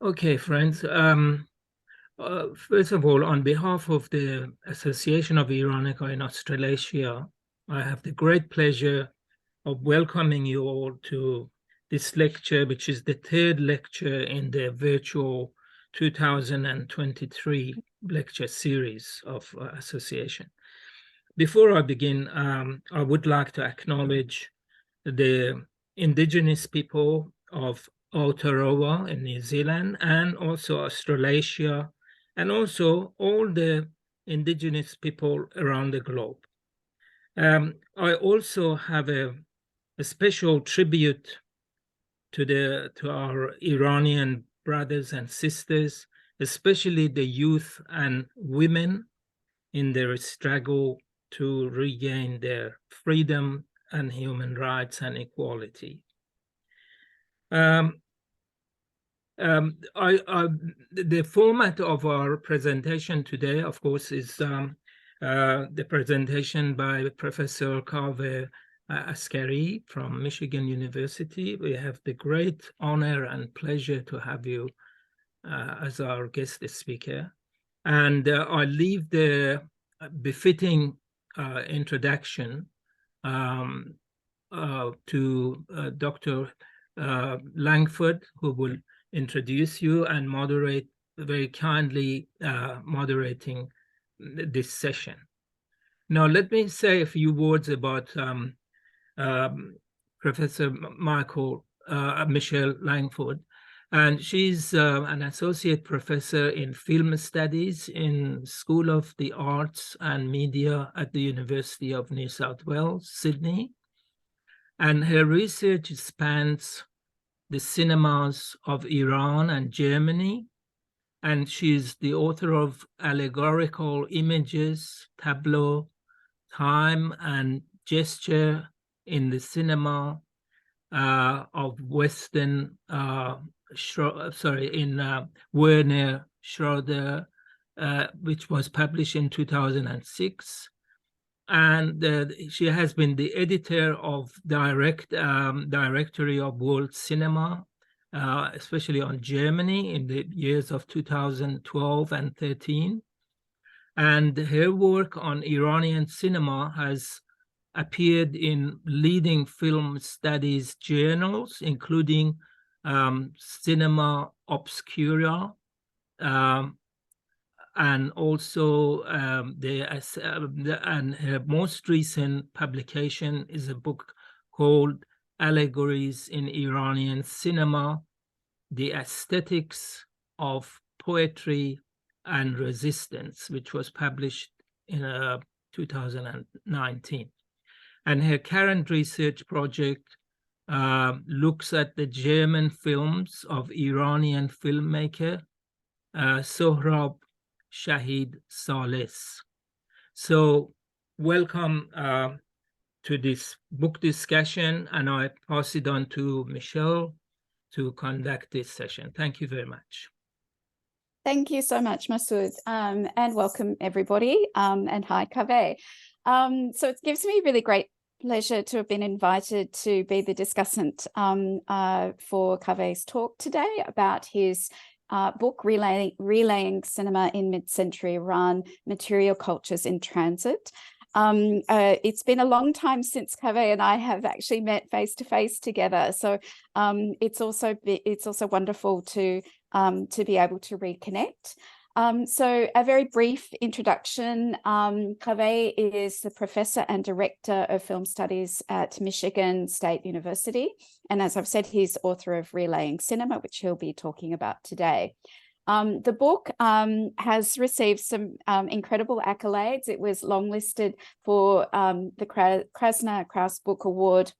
Okay, friends. First of all, on behalf of the Association of Iranica in Australasia, I have the great pleasure of welcoming you all to this lecture, which is the third lecture in the virtual 2023 lecture series of Association. Before I begin, I would like to acknowledge the indigenous people of Aotearoa in New Zealand and also Australasia, and also all the indigenous people around the globe. I also have a special tribute to our Iranian brothers and sisters, especially the youth and women in their struggle to regain their freedom and human rights and equality. The format of our presentation today, of course, is the presentation by Professor Kaveh Askari from Michigan University. We have the great honor and pleasure to have you as our guest speaker. And I leave the befitting introduction to Dr. Langford, who will introduce you and moderate, very kindly moderating this session. Now, let me say a few words about Professor Michelle Langford. And she's an associate professor in film studies in School of the Arts and Media at the University of New South Wales, Sydney. And her research spans the cinemas of Iran and Germany. And she's the author of Allegorical Images, Tableau, Time and Gesture in the Cinema of Western, Werner Schroeder, which was published in 2006. And she has been the editor of Directory of World Cinema, especially on Germany in the years of 2012 and 13. And her work on Iranian cinema has appeared in leading film studies journals, including Cinema Obscura, and also and her most recent publication is a book called Allegories in Iranian Cinema, The Aesthetics of Poetry and Resistance, which was published in 2019. And her current research project looks at the German films of Iranian filmmaker Sohrab Shahid Salis. So welcome to this book discussion, and I pass it on to Michelle to conduct this session. Thank you very much. Thank you so much, Masood, and welcome everybody, and hi, Kaveh. So it gives me really great pleasure to have been invited to be the discussant for Kaveh's talk today about his book, Relaying Cinema in Mid-Century Iran, Material Cultures in Transit. It's been a long time since Kaveh and I have actually met face to face together. So it's also wonderful to be able to reconnect. So a very brief introduction. Kaveh is the professor and director of film studies at Michigan State University. And as I've said, he's author of Relaying Cinema, which he'll be talking about today. The book has received some incredible accolades. It was longlisted for the Krasner Kraus Book Award,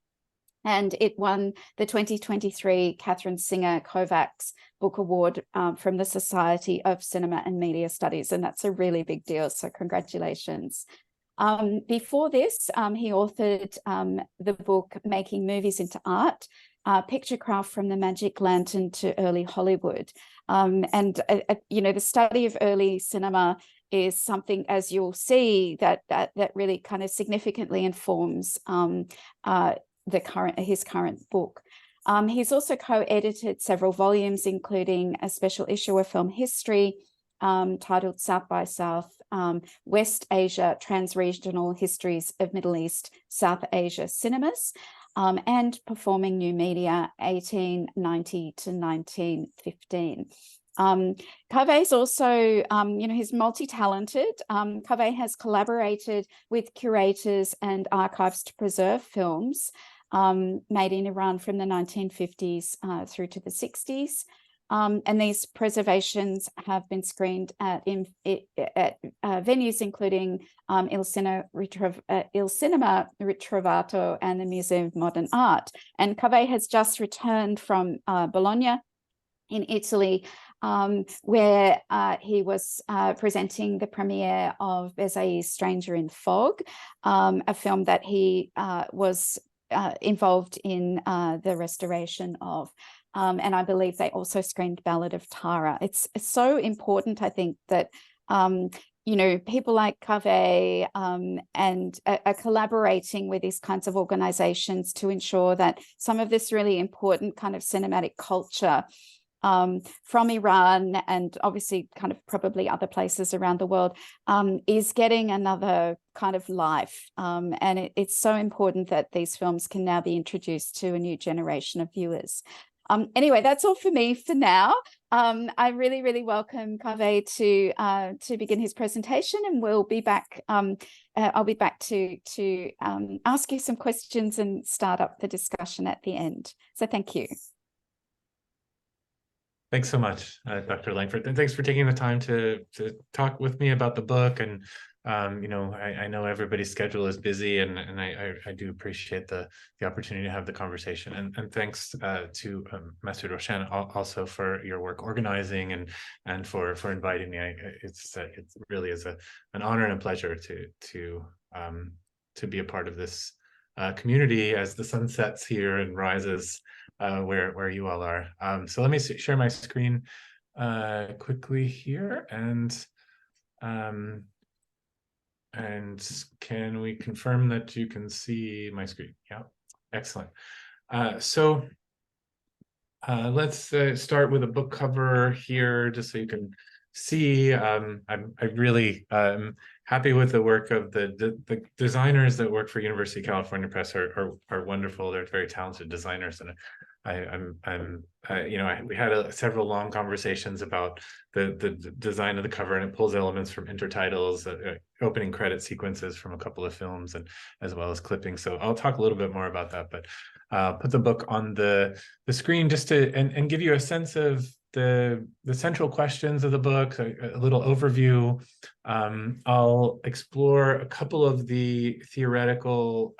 and it won the 2023 Catherine Singer Kovacs Book Award from the Society of Cinema and Media Studies, and that's a really big deal, so congratulations. Before this, he authored the book Making Movies into Art, Picturecraft from the Magic Lantern to Early Hollywood. You know, the study of early cinema is something, as you'll see, that really kind of significantly informs his current book. He's also co-edited several volumes, including a special issue of film history titled South by South, West Asia, Trans-Regional Histories of Middle East, South Asia Cinemas, and Performing New Media, 1890 to 1915. Kaveh is also, he's multi-talented. Kaveh has collaborated with curators and archives to preserve films made in Iran from the 1950s through to the 60s. And these preservations have been screened at venues including Il Cinema Ritrovato and the Museum of Modern Art. And Kaveh has just returned from Bologna in Italy, where he was presenting the premiere of Bezaï's Stranger in Fog, a film that he was involved in the restoration of. And I believe they also screened Ballad of Tara. It's so important, I think, that people like Kaveh and are collaborating with these kinds of organizations to ensure that some of this really important kind of cinematic culture from Iran and obviously kind of probably other places around the world is getting another kind of life. And it's so important that these films can now be introduced to a new generation of viewers. Anyway, that's all for me for now. I really, really welcome Kaveh to begin his presentation, and we'll be back. I'll be back to ask you some questions and start up the discussion at the end. So thank you. Thanks so much, Dr. Langford, and thanks for taking the time to talk with me about the book. And I know everybody's schedule is busy, and I do appreciate the opportunity to have the conversation. And thanks to Master Roshan also for your work organizing and for inviting me. It really is an honor and a pleasure to be a part of this community as the sun sets here and rises where you all are. So let me share my screen quickly here, and can we confirm that you can see my screen? Yeah, excellent. So let's start with a book cover here, just so you can see. I'm really happy with the work of the designers that work for University of California Press. Are wonderful. They're very talented designers, and we had several long conversations about the design of the cover, and it pulls elements from intertitles, opening credit sequences from a couple of films, and as well as clipping. So I'll talk a little bit more about that, but put the book on the screen just to and give you a sense of the central questions of the book, a little overview. I'll explore a couple of the theoretical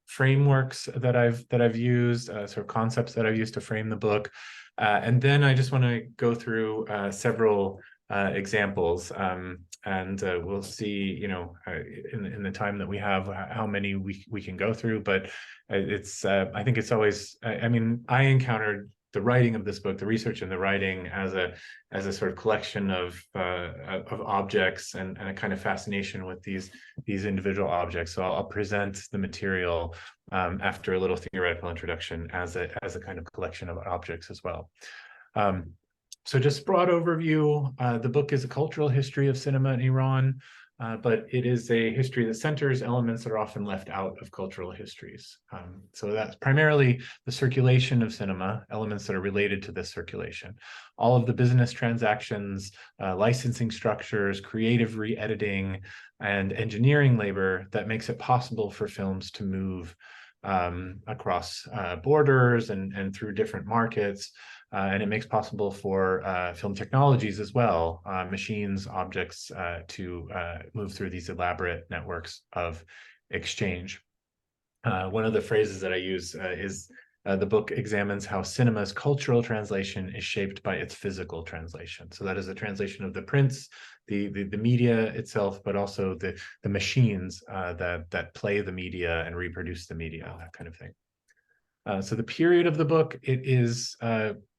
frameworks that I've used, sort of concepts that I've used to frame the book, and then I just want to go through several examples, and we'll see, in the time that we have, how many we can go through. But it's I think it's always, I encountered the writing of this book, the research and the writing, as a sort of collection of objects, and a kind of fascination with these individual objects. So I'll present the material after a little theoretical introduction as a kind of collection of objects as well. So just broad overview, the book is a cultural history of cinema in Iran, but it is a history that centers elements that are often left out of cultural histories. So that's primarily the circulation of cinema, elements that are related to this circulation. All of the business transactions, licensing structures, creative re-editing, and engineering labor that makes it possible for films to move across borders and through different markets. And it makes possible for film technologies as well, machines, objects, to move through these elaborate networks of exchange. One of the phrases that I use is the book examines how cinema's cultural translation is shaped by its physical translation. So that is a translation of the prints, the media itself, but also the machines that play the media and reproduce the media, that kind of thing. So the period of the book, it is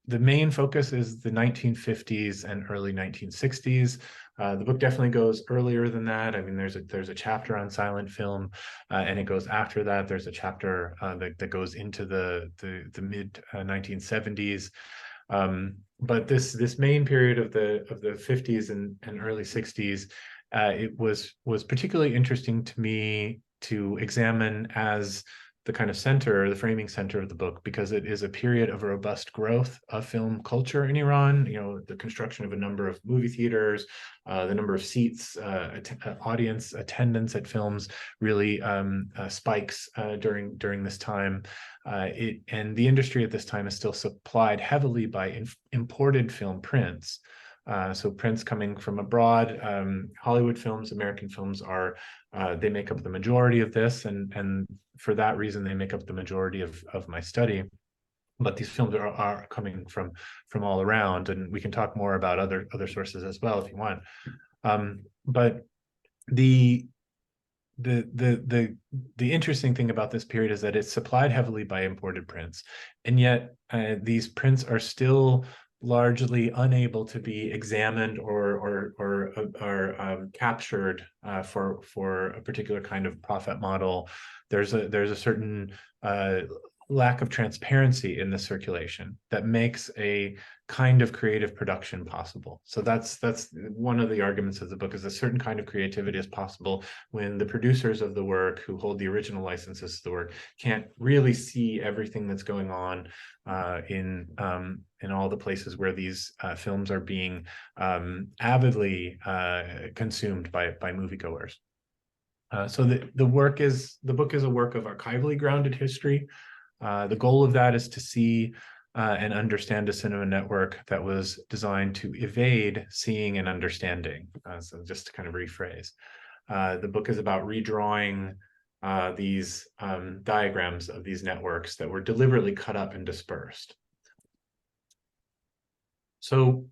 the main focus is the 1950s and early 1960s. The book definitely goes earlier than that. I mean, there's a chapter on silent film, and it goes after that. There's a chapter that goes into the mid 1970s. But this main period of the 50s and early 60s, it was particularly interesting to me to examine as the kind of center, the framing center of the book, because it is a period of robust growth of film culture in Iran. You know, the construction of a number of movie theaters, the number of seats, audience attendance at films really spikes during this time. And the industry at this time is still supplied heavily by imported film prints. So prints coming from abroad, Hollywood films, American films are, they make up the majority of this, and for that reason, they make up the majority of my study. But these films are coming from all around, and we can talk more about other sources as well if you want. But the interesting thing about this period is that it's supplied heavily by imported prints, and yet these prints are still largely unable to be examined or captured for a particular kind of profit model. There's a certain lack of transparency in the circulation that makes a kind of creative production possible. So that's one of the arguments of the book, is a certain kind of creativity is possible when the producers of the work, who hold the original licenses to the work, can't really see everything that's going on in all the places where these films are being avidly consumed by moviegoers. So the book is a work of archivally grounded history. The goal of that is to see and understand a cinema network that was designed to evade seeing and understanding. So just to kind of rephrase, the book is about redrawing these diagrams of these networks that were deliberately cut up and dispersed. So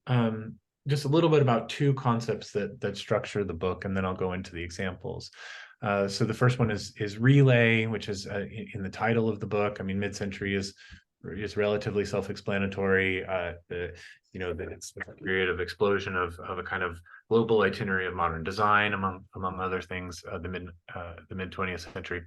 just a little bit about two concepts that structure the book, and then I'll go into the examples. So the first one is relay, which is in the title of the book. I mean, Midcentury is relatively self-explanatory. It's the period of explosion of a kind of global itinerary of modern design, among other things, the mid 20th century.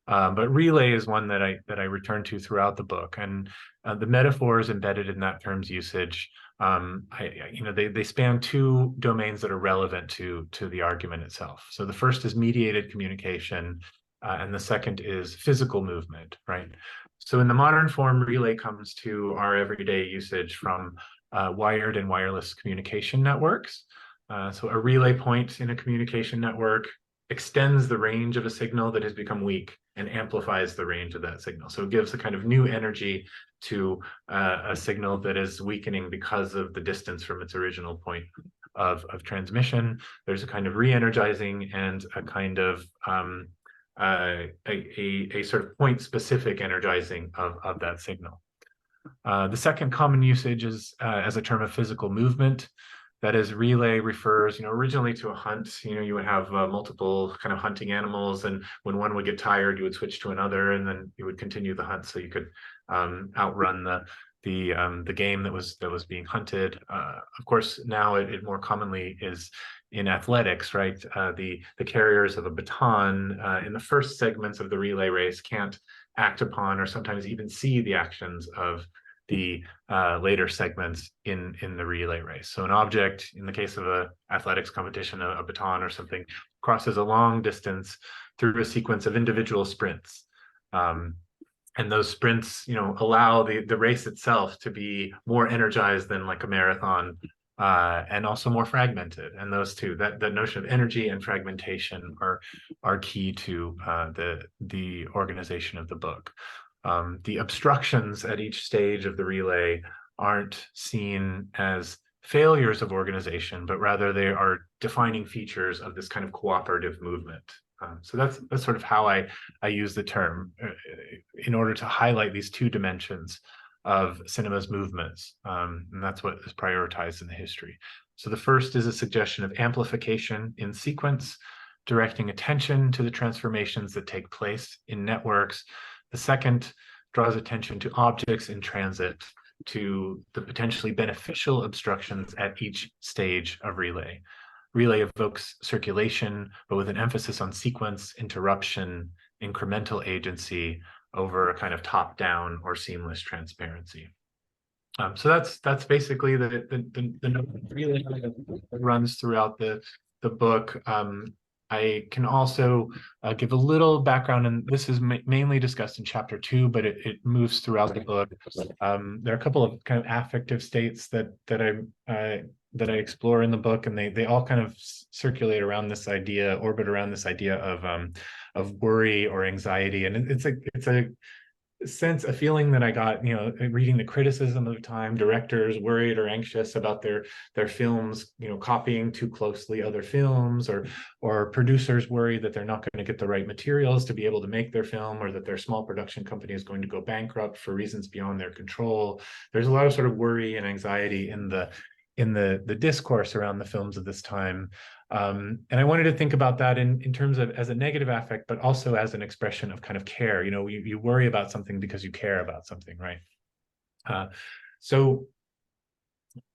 But relay is one that I return to throughout the book, and the metaphors embedded in that term's usage, they span two domains that are relevant to the argument itself. So the first is mediated communication, and the second is physical movement, right? So in the modern form, relay comes to our everyday usage from wired and wireless communication networks. So a relay point in a communication network extends the range of a signal that has become weak and amplifies the range of that signal. So it gives a kind of new energy to a signal that is weakening because of the distance from its original point of transmission. There's a kind of re-energizing and a kind of a sort of point-specific energizing of that signal. The second common usage is as a term of physical movement. That is, relay refers, originally to a hunt. You would have multiple kind of hunting animals, and when one would get tired, you would switch to another, and then you would continue the hunt so you could outrun the game that was being hunted. Of course, now it more commonly is in athletics, right? The carriers of a baton in the first segments of the relay race can't act upon or sometimes even see the actions of the later segments in the relay race. So an object, in the case of a athletics competition, a baton or something, crosses a long distance through a sequence of individual sprints. And those sprints, allow the race itself to be more energized than like a marathon, and also more fragmented. And those two, that notion of energy and fragmentation are key to the organization of the book. The obstructions at each stage of the relay aren't seen as failures of organization, but rather they are defining features of this kind of cooperative movement. So that's sort of how I use the term in order to highlight these two dimensions of cinema's movements, and that's what is prioritized in the history. So the first is a suggestion of amplification in sequence, directing attention to the transformations that take place in networks. The second draws attention to objects in transit, to the potentially beneficial obstructions at each stage of relay. Relay evokes circulation, but with an emphasis on sequence, interruption, incremental agency over a kind of top-down or seamless transparency. So that's basically the note relay that runs throughout the book. I can also give a little background, and this is mainly discussed in chapter 2, but it moves throughout the book. There are a couple of kind of affective states that I explore in the book, and they all kind of circulate around this idea, orbit around this idea of worry or anxiety, and it's a sense, a feeling that I got, reading the criticism of the time, directors worried or anxious about their films, copying too closely other films, or producers worried that they're not going to get the right materials to be able to make their film, or that their small production company is going to go bankrupt for reasons beyond their control. There's a lot of sort of worry and anxiety in the discourse around the films of this time. And I wanted to think about that in terms of as a negative affect, but also as an expression of kind of care. You worry about something because you care about something, right? So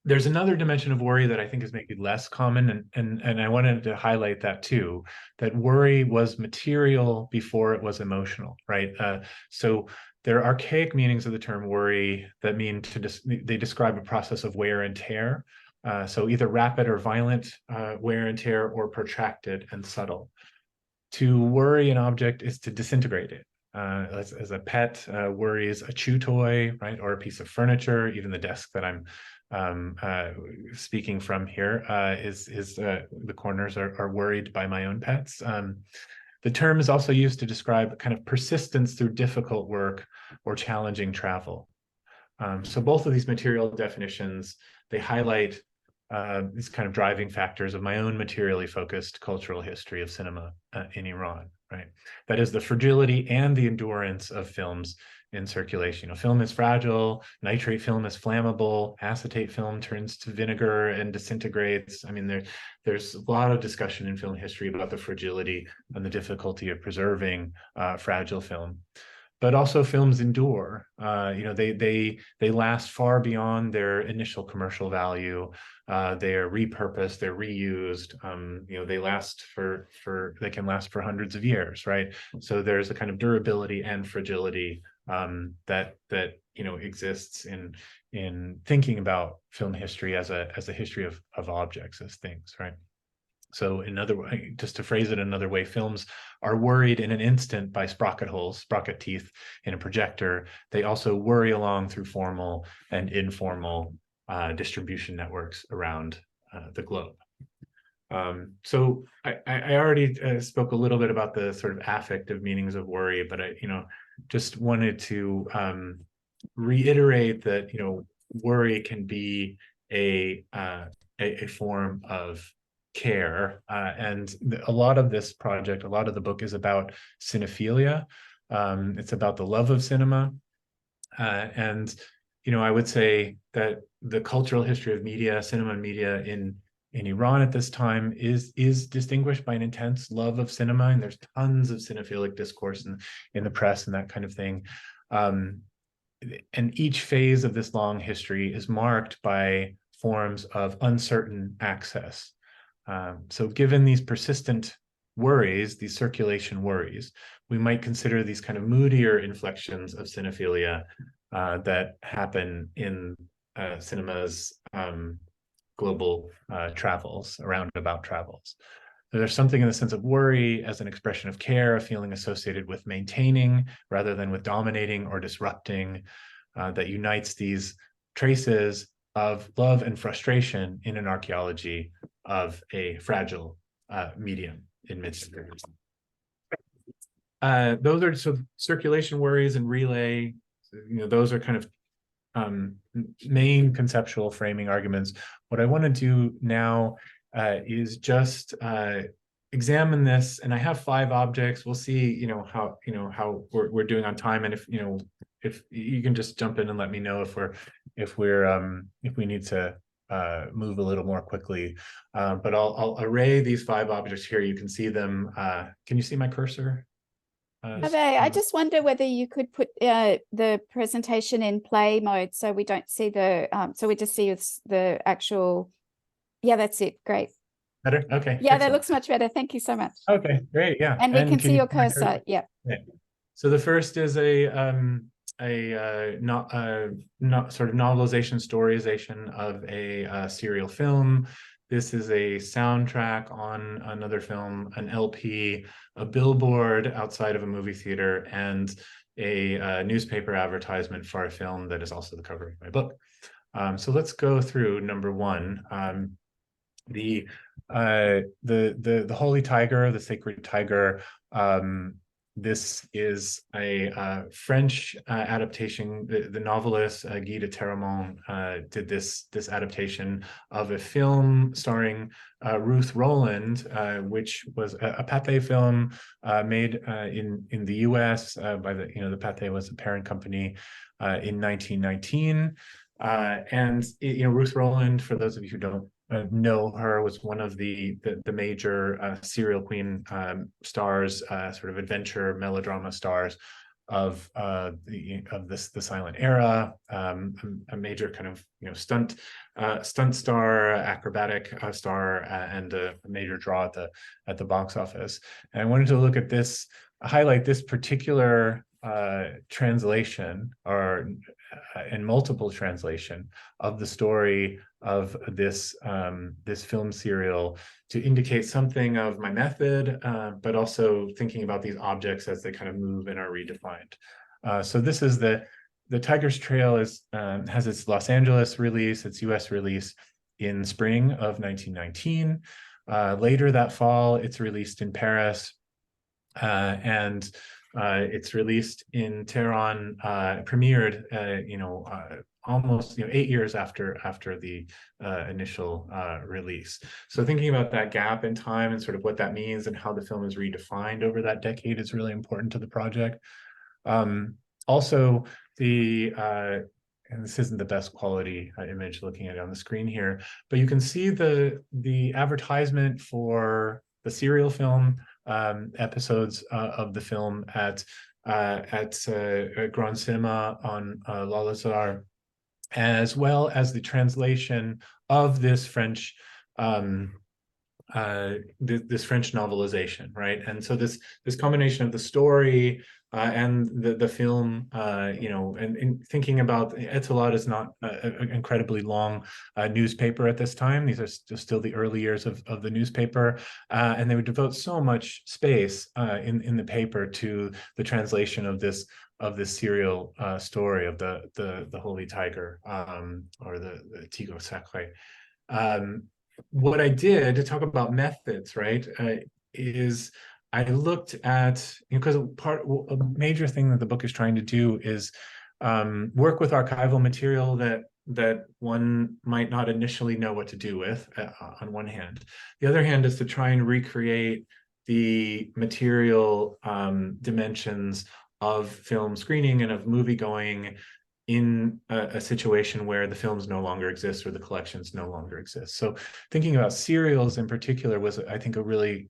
there's another dimension of worry that I think is maybe less common, and I wanted to highlight that too, that worry was material before it was emotional, right? So there are archaic meanings of the term worry that mean they describe a process of wear and tear. So either rapid or violent wear and tear, or protracted and subtle. To worry an object is to disintegrate it. As a pet worries a chew toy, right, or a piece of furniture. Even the desk that I'm speaking from here is the corners are worried by my own pets. The term is also used to describe kind of persistence through difficult work or challenging travel. So both of these material definitions, they highlight these kind of driving factors of my own materially focused cultural history of cinema in Iran, right? That is the fragility and the endurance of films in circulation. Film is fragile, nitrate film is flammable, acetate film turns to vinegar and disintegrates. I mean, there's a lot of discussion in film history about the fragility and the difficulty of preserving fragile film. But also films endure. They last far beyond their initial commercial value. They are repurposed, they're reused. They can last for hundreds of years, right? So there's a kind of durability and fragility that exists in thinking about film history as a history of objects, as things, right? So just to phrase it another way, films are worried in an instant by sprocket teeth in a projector. They also worry along through formal and informal distribution networks around the globe. So I already spoke a little bit about the sort of affective meanings of worry, but I just wanted to reiterate that worry can be a form of care, and a lot of this project, a lot of the book is about cinephilia. It's about the love of cinema, and I would say that the cultural history of media, cinema and media in Iran at this time is distinguished by an intense love of cinema, and there's tons of cinephilic discourse in the press and that kind of thing. And each phase of this long history is marked by forms of uncertain access. So given these persistent worries, these circulation worries, we might consider these kind of moodier inflections of cinephilia that happen in cinema's global travels, roundabout travels. So there's something in the sense of worry as an expression of care, a feeling associated with maintaining rather than with dominating or disrupting, that unites these traces of love and frustration in an archaeology of a fragile medium in Midcentury. Those are sort of circulation worries and relay. Those are kind of main conceptual framing arguments. What I want to do now is just examine this, and I have 5 objects. We'll see, how we're doing on time, and if you can just jump in and let me know if we need to move a little more quickly. But I'll array these 5 objects here. You can see them. Can you see my cursor? Kaveh, I just wonder whether you could put the presentation in play mode so we don't see so we just see the actual. Yeah, that's it. Great. Better? Okay. Yeah, that Excellent. looks much better. Thank you so much. Okay, great. Yeah. And we can see you your see my cursor. Yeah. Yeah. So the first is not sort of novelization, storyization of a serial film. This is a soundtrack on another film, an LP, a billboard outside of a movie theater, and a newspaper advertisement for a film that is also the cover of my book. So let's go through number one. The holy tiger, the sacred tiger. This is a French adaptation. The novelist Guy de Terramont did this adaptation of a film starring Ruth Roland, which was a Pathé film made in the U.S. By the Pathé was the parent company in 1919. And Ruth Roland, for those of you who don't know her, was one of the major serial queen stars, sort of adventure melodrama stars of the silent era. A major kind of stunt star, acrobatic star, and a major draw at the box office. And I wanted to look at this, highlight this particular translation, or in multiple translation of the story of this this film serial, to indicate something of my method, but also thinking about these objects as they kind of move and are redefined. So this is the Tiger's Trail has its Los Angeles release, its US release in spring of 1919. Later that fall, it's released in Paris, and it's released in Tehran, premiered, almost 8 years after the initial release. So thinking about that gap in time and sort of what that means and how the film is redefined over that decade is really important to the project. Also, and this isn't the best quality image looking at it on the screen here, but you can see the advertisement for the serial film episodes of the film at Grand Cinema on Lalazar, as well as the translation of this French this French novelization, right? And so this combination of the story and the film, and thinking about Etilat is not an incredibly long newspaper at this time. These are still the early years of the newspaper, and they would devote so much space in the paper to the translation of this serial story of the Holy Tiger, or the Tigre Sacré. What I did to talk about methods, right, is I looked at, because a major thing that the book is trying to do is work with archival material that one might not initially know what to do with, on one hand. The other hand is to try and recreate the material dimensions of film screening and of movie going in a situation where the films no longer exist or the collections no longer exist. So thinking about serials in particular was, I think, a really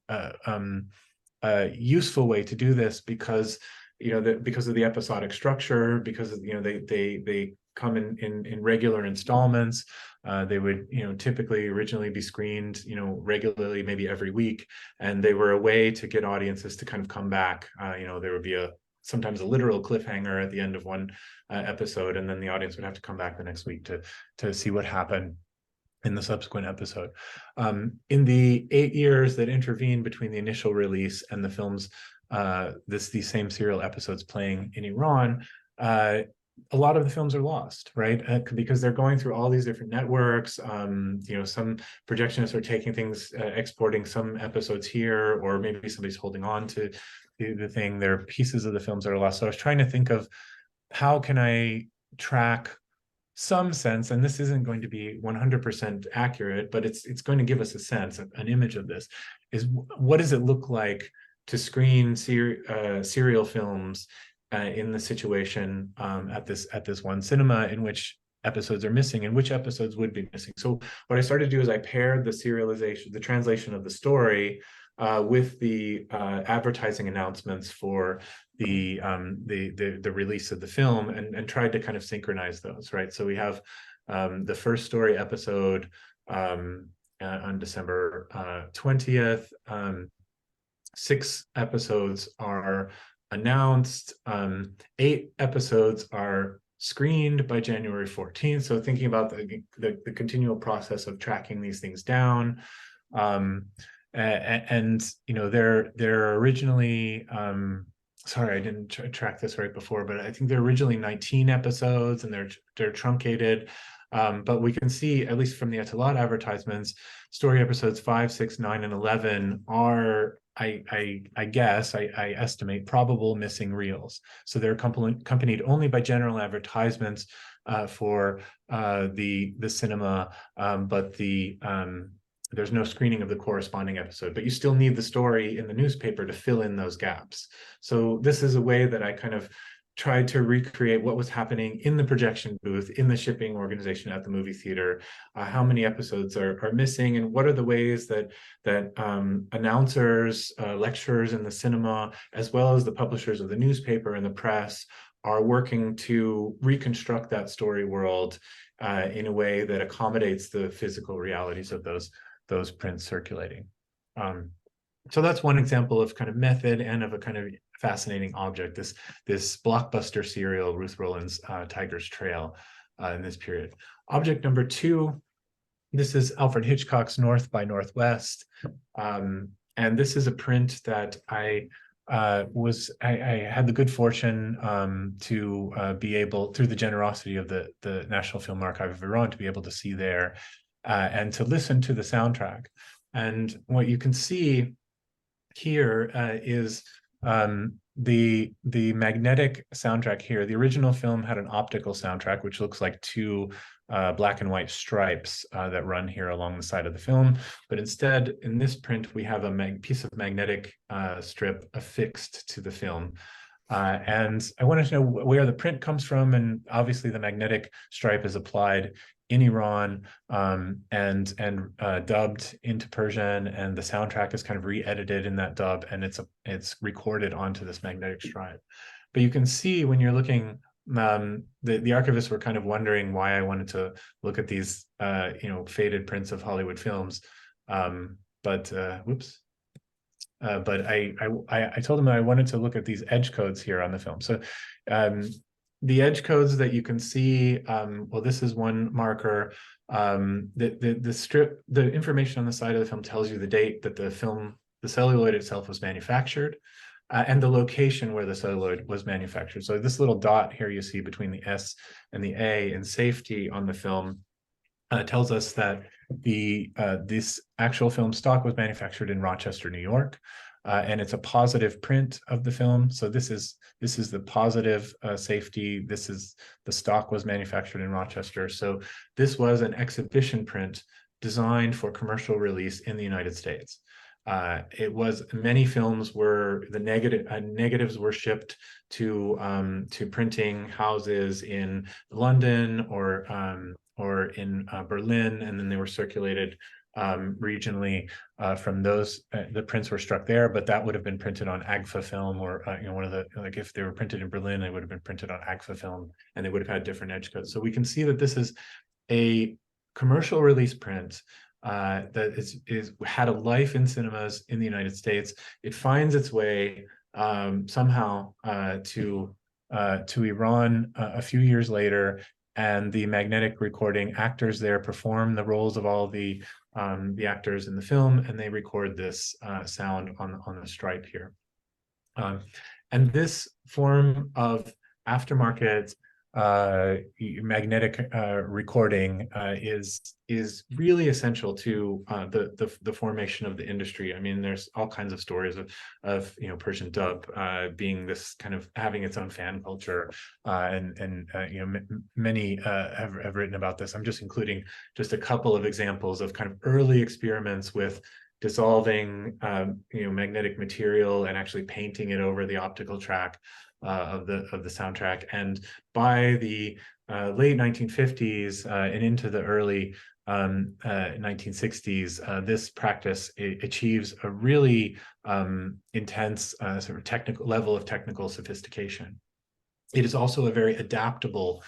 useful way to do this, because because of the episodic structure, because they come in regular installments. They would typically originally be screened regularly, maybe every week, and they were a way to get audiences to kind of come back. There would be sometimes a literal cliffhanger at the end of one episode, and then the audience would have to come back the next week to see what happened in the subsequent episode. In the 8 years that intervened between the initial release and the film's these same serial episodes playing in Iran, a lot of the films are lost, right? Because they're going through all these different networks. Some projectionists are taking things, exporting some episodes here, or maybe somebody's holding on to the thing. There are pieces of the films that are lost. So I was trying to think of, how can I track some sense, and this isn't going to be 100% accurate, but it's going to give us a sense, an image of this, is what does it look like to screen serial films in the situation at this one cinema in which episodes are missing, and which episodes would be missing. So what I started to do is I paired the serialization, the translation of the story, with the advertising announcements for the release of the film, and tried to kind of synchronize those, right? So we have the first story episode on December 20th. 6 episodes are announced. 8 episodes are screened by January 14th. So thinking about the continual process of tracking these things down. And you know, they're originally sorry, I didn't track this right before, but I think they're originally 19 episodes, and they're truncated. But we can see, at least from the Etalot advertisements, story episodes 5, 6, 9, and 11 are, I estimate, probable missing reels. So they're accompanied only by general advertisements for the cinema, but there's no screening of the corresponding episode, but you still need the story in the newspaper to fill in those gaps. So this is a way that I kind of tried to recreate what was happening in the projection booth, in the shipping organization at the movie theater, how many episodes are missing, and what are the ways that announcers, lecturers in the cinema, as well as the publishers of the newspaper and the press, are working to reconstruct that story world in a way that accommodates the physical realities of those prints circulating. So that's one example of kind of method and of a kind of fascinating object, this blockbuster serial, Ruth Roland's Tiger's Trail, in this period. Object number 2, this is Alfred Hitchcock's North by Northwest. And this is a print that I had the good fortune to be able, through the generosity of the National Film Archive of Iran, to be able to see there and to listen to the soundtrack. And what you can see here is the magnetic soundtrack here. The original film had an optical soundtrack, which looks like 2 black and white stripes that run here along the side of the film. But instead, in this print, we have a piece of magnetic strip affixed to the film. And I wanted to know where the print comes from, and obviously the magnetic stripe is applied in Iran and dubbed into Persian, and the soundtrack is kind of re-edited in that dub, and it's recorded onto this magnetic stripe. But you can see when you're looking, the archivists were kind of wondering why I wanted to look at these faded prints of Hollywood films, but I told them that I wanted to look at these edge codes here on the film. So the edge codes that you can see, well, this is one marker. The information on the side of the film tells you the date that the celluloid itself was manufactured, and the location where the celluloid was manufactured. So this little dot here you see between the S and the A in safety on the film tells us that this actual film stock was manufactured in Rochester, New York. And it's a positive print of the film. So this is the positive safety. This is the stock was manufactured in Rochester. So this was an exhibition print designed for commercial release in the United States. It was, many films were, the negatives were shipped to printing houses in London or in Berlin, and then they were circulated regionally from those. The prints were struck there, but that would have been printed on AGFA film, or one of the, like, if they were printed in Berlin, they would have been printed on AGFA film, and they would have had different edge codes. So we can see that this is a commercial release print that had a life in cinemas in the United States. It finds its way somehow to Iran a few years later, and the magnetic recording actors there perform the roles of all the actors in the film, and they record this sound on the stripe here. And this form of aftermarket magnetic recording is really essential to the formation of the industry. I mean, there's all kinds of stories of Persian dub being this kind of having its own fan culture, and many have written about this. I'm just including just a couple of examples of kind of early experiments with dissolving magnetic material and actually painting it over the optical track of the soundtrack. And by the late 1950s and into the early 1960s, this practice achieves a really intense sort of technical level of technical sophistication. It is also a very adaptable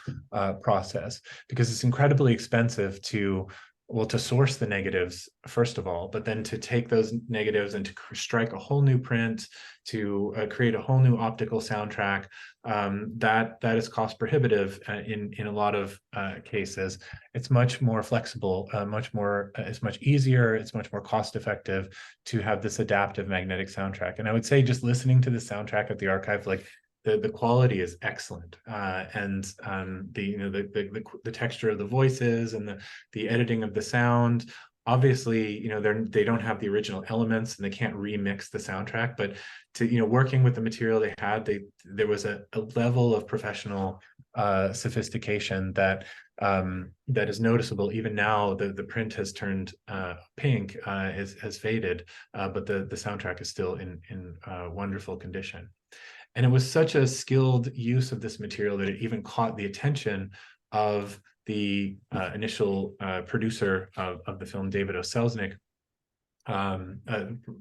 process, because it's incredibly expensive to well, to source the negatives, first of all, but then to take those negatives and to strike a whole new print, to create a whole new optical soundtrack, that is cost prohibitive in a lot of cases. It's much more flexible, it's much easier, it's much more cost effective to have this adaptive magnetic soundtrack. And I would say just listening to the soundtrack at the archive, like the quality is excellent, and the texture of the voices and the editing of the sound. Obviously, they don't have the original elements and they can't remix the soundtrack, but working with the material they had, there was a level of professional sophistication that is noticeable. Even now, the print has turned pink, has faded, but the soundtrack is still in wonderful condition. And it was such a skilled use of this material that it even caught the attention of the initial producer of the film, David O. Selznick,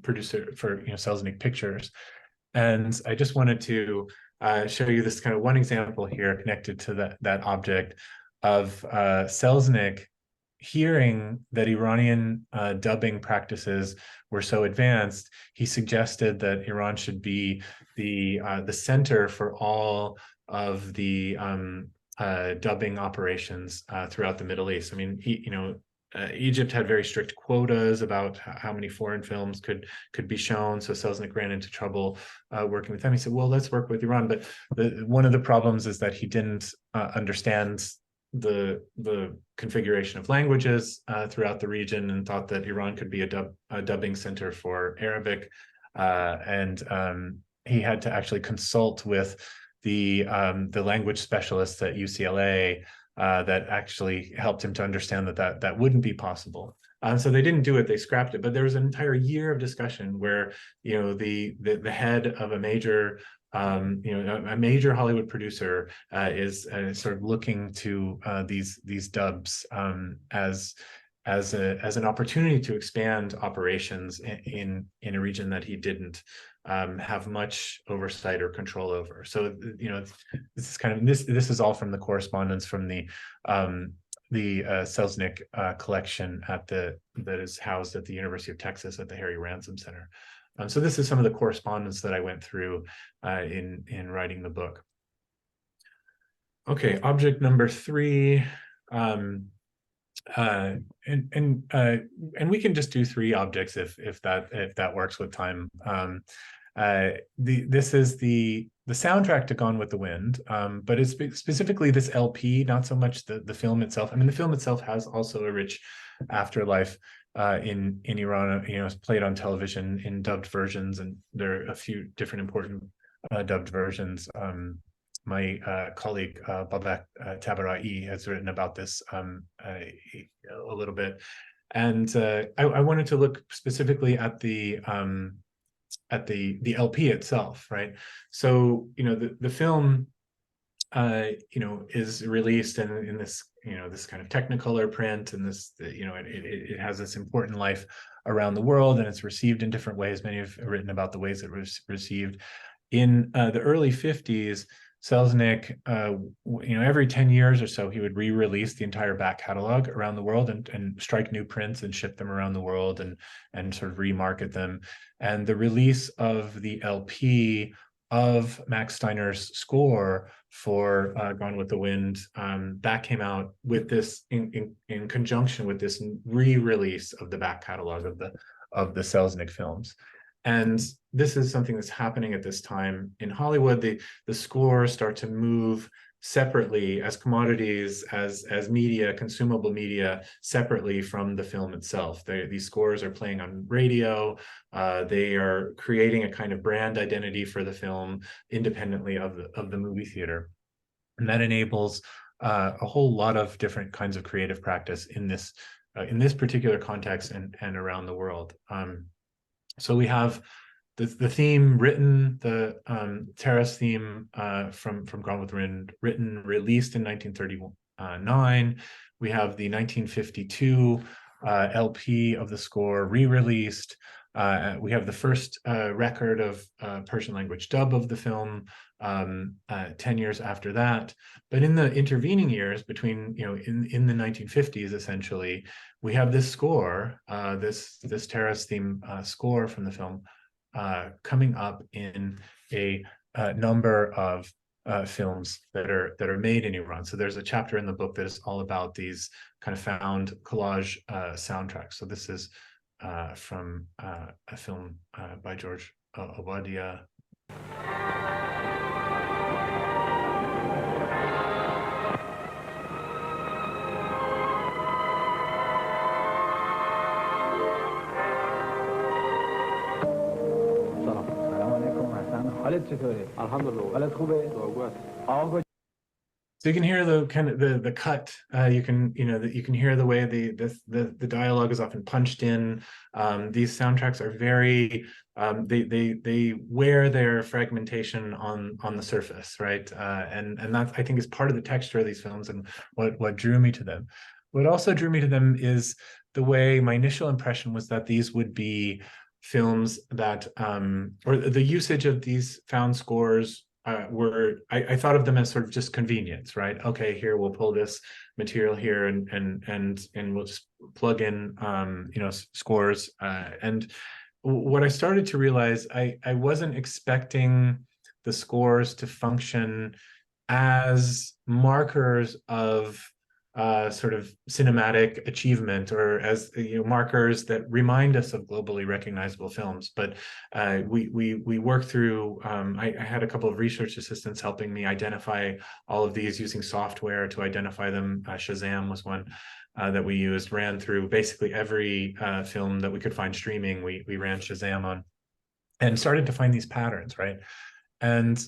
producer for Selznick Pictures. And I just wanted to show you this kind of one example here connected to that object of Selznick hearing that Iranian dubbing practices were so advanced. He suggested that Iran should be the center for all of the dubbing operations throughout the Middle East. I mean, Egypt had very strict quotas about how many foreign films could be shown. So Selznick ran into trouble working with them. He said, well, let's work with Iran. But one of the problems is that he didn't understand the configuration of languages throughout the region, and thought that Iran could be a dubbing center for Arabic. And he had to actually consult with the language specialists at UCLA that actually helped him to understand that wouldn't be possible. So they didn't do it; they scrapped it. But there was an entire year of discussion where the head of a major Hollywood producer is sort of looking to these dubs as an opportunity to expand operations in a region that he didn't have much oversight or control over. So this is kind of this is all from the correspondence from the Selznick collection that is housed at the University of Texas at the Harry Ransom Center. So this is some of the correspondence that I went through in writing the book. Okay, object number 3. And we can just do 3 objects if that works with time. This is the soundtrack to Gone with the Wind, but it's specifically this LP, not so much the film itself. I mean, the film itself has also a rich afterlife in Iran. It's played on television in dubbed versions, and there are a few different important dubbed versions. My colleague Babak Tabarai has written about this a little bit, and I wanted to look specifically at the LP itself, right? So the film is released in this this kind of Technicolor print, and this it has this important life around the world, and it's received in different ways. Many have written about the ways it was received. In the early 50s, Selznick, every 10 years or so, he would re-release the entire back catalog around the world and strike new prints and ship them around the world and sort of remarket them. And the release of the LP of Max Steiner's score for Gone with the Wind, that came out with this in conjunction with this re-release of the back catalog of the Selznick films. And this is something that's happening at this time in Hollywood. The scores start to move separately as commodities, as media, consumable media, separately from the film itself. These scores are playing on radio. They are creating a kind of brand identity for the film independently of the movie theater. And that enables a whole lot of different kinds of creative practice in this particular context and around the world. So we have the theme written, the Terrace theme from Gone with the Wind, written, released in 1939. We have the 1952 LP of the score re-released. We have the first record of Persian language dub of the film 10 years after that. But in the intervening years between, in the 1950s, essentially, we have this score, this terrorist theme score from the film coming up in a number of films that are made in Iran. So there's a chapter in the book that is all about these kind of found collage soundtracks. So this is from a film by George Obadia. So you can hear the kind of the cut. You can hear the way the dialogue is often punched in. These soundtracks are very they wear their fragmentation on the surface, right? And that, I think, is part of the texture of these films and what drew me to them. What also drew me to them is the way my initial impression was that these would be films that or the usage of these found scores I thought of them as sort of just convenience, right? Okay, here we'll pull this material here and we'll just plug in scores. And what I started to realize, I wasn't expecting the scores to function as markers of sort of cinematic achievement, or as markers that remind us of globally recognizable films. But we work through. I had a couple of research assistants helping me identify all of these using software to identify them. Shazam was one that we used. Ran through basically every film that we could find streaming. We ran Shazam on, and started to find these patterns, right? And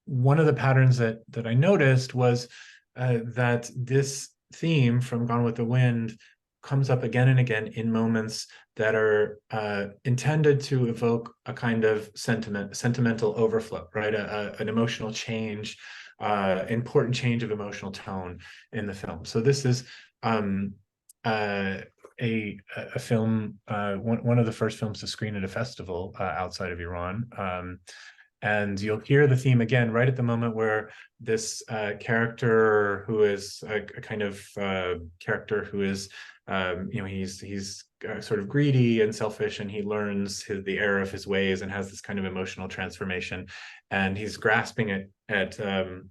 one of the patterns that I noticed was that this theme from Gone with the Wind comes up again and again in moments that are intended to evoke a kind of sentimental overflow, right? An emotional change, important change of emotional tone in the film. So this is a film, one of the first films to screen at a festival outside of Iran. And you'll hear the theme again right at the moment where this character, who is a kind of character who is, he's sort of greedy and selfish, and he learns the error of his ways and has this kind of emotional transformation. And he's grasping at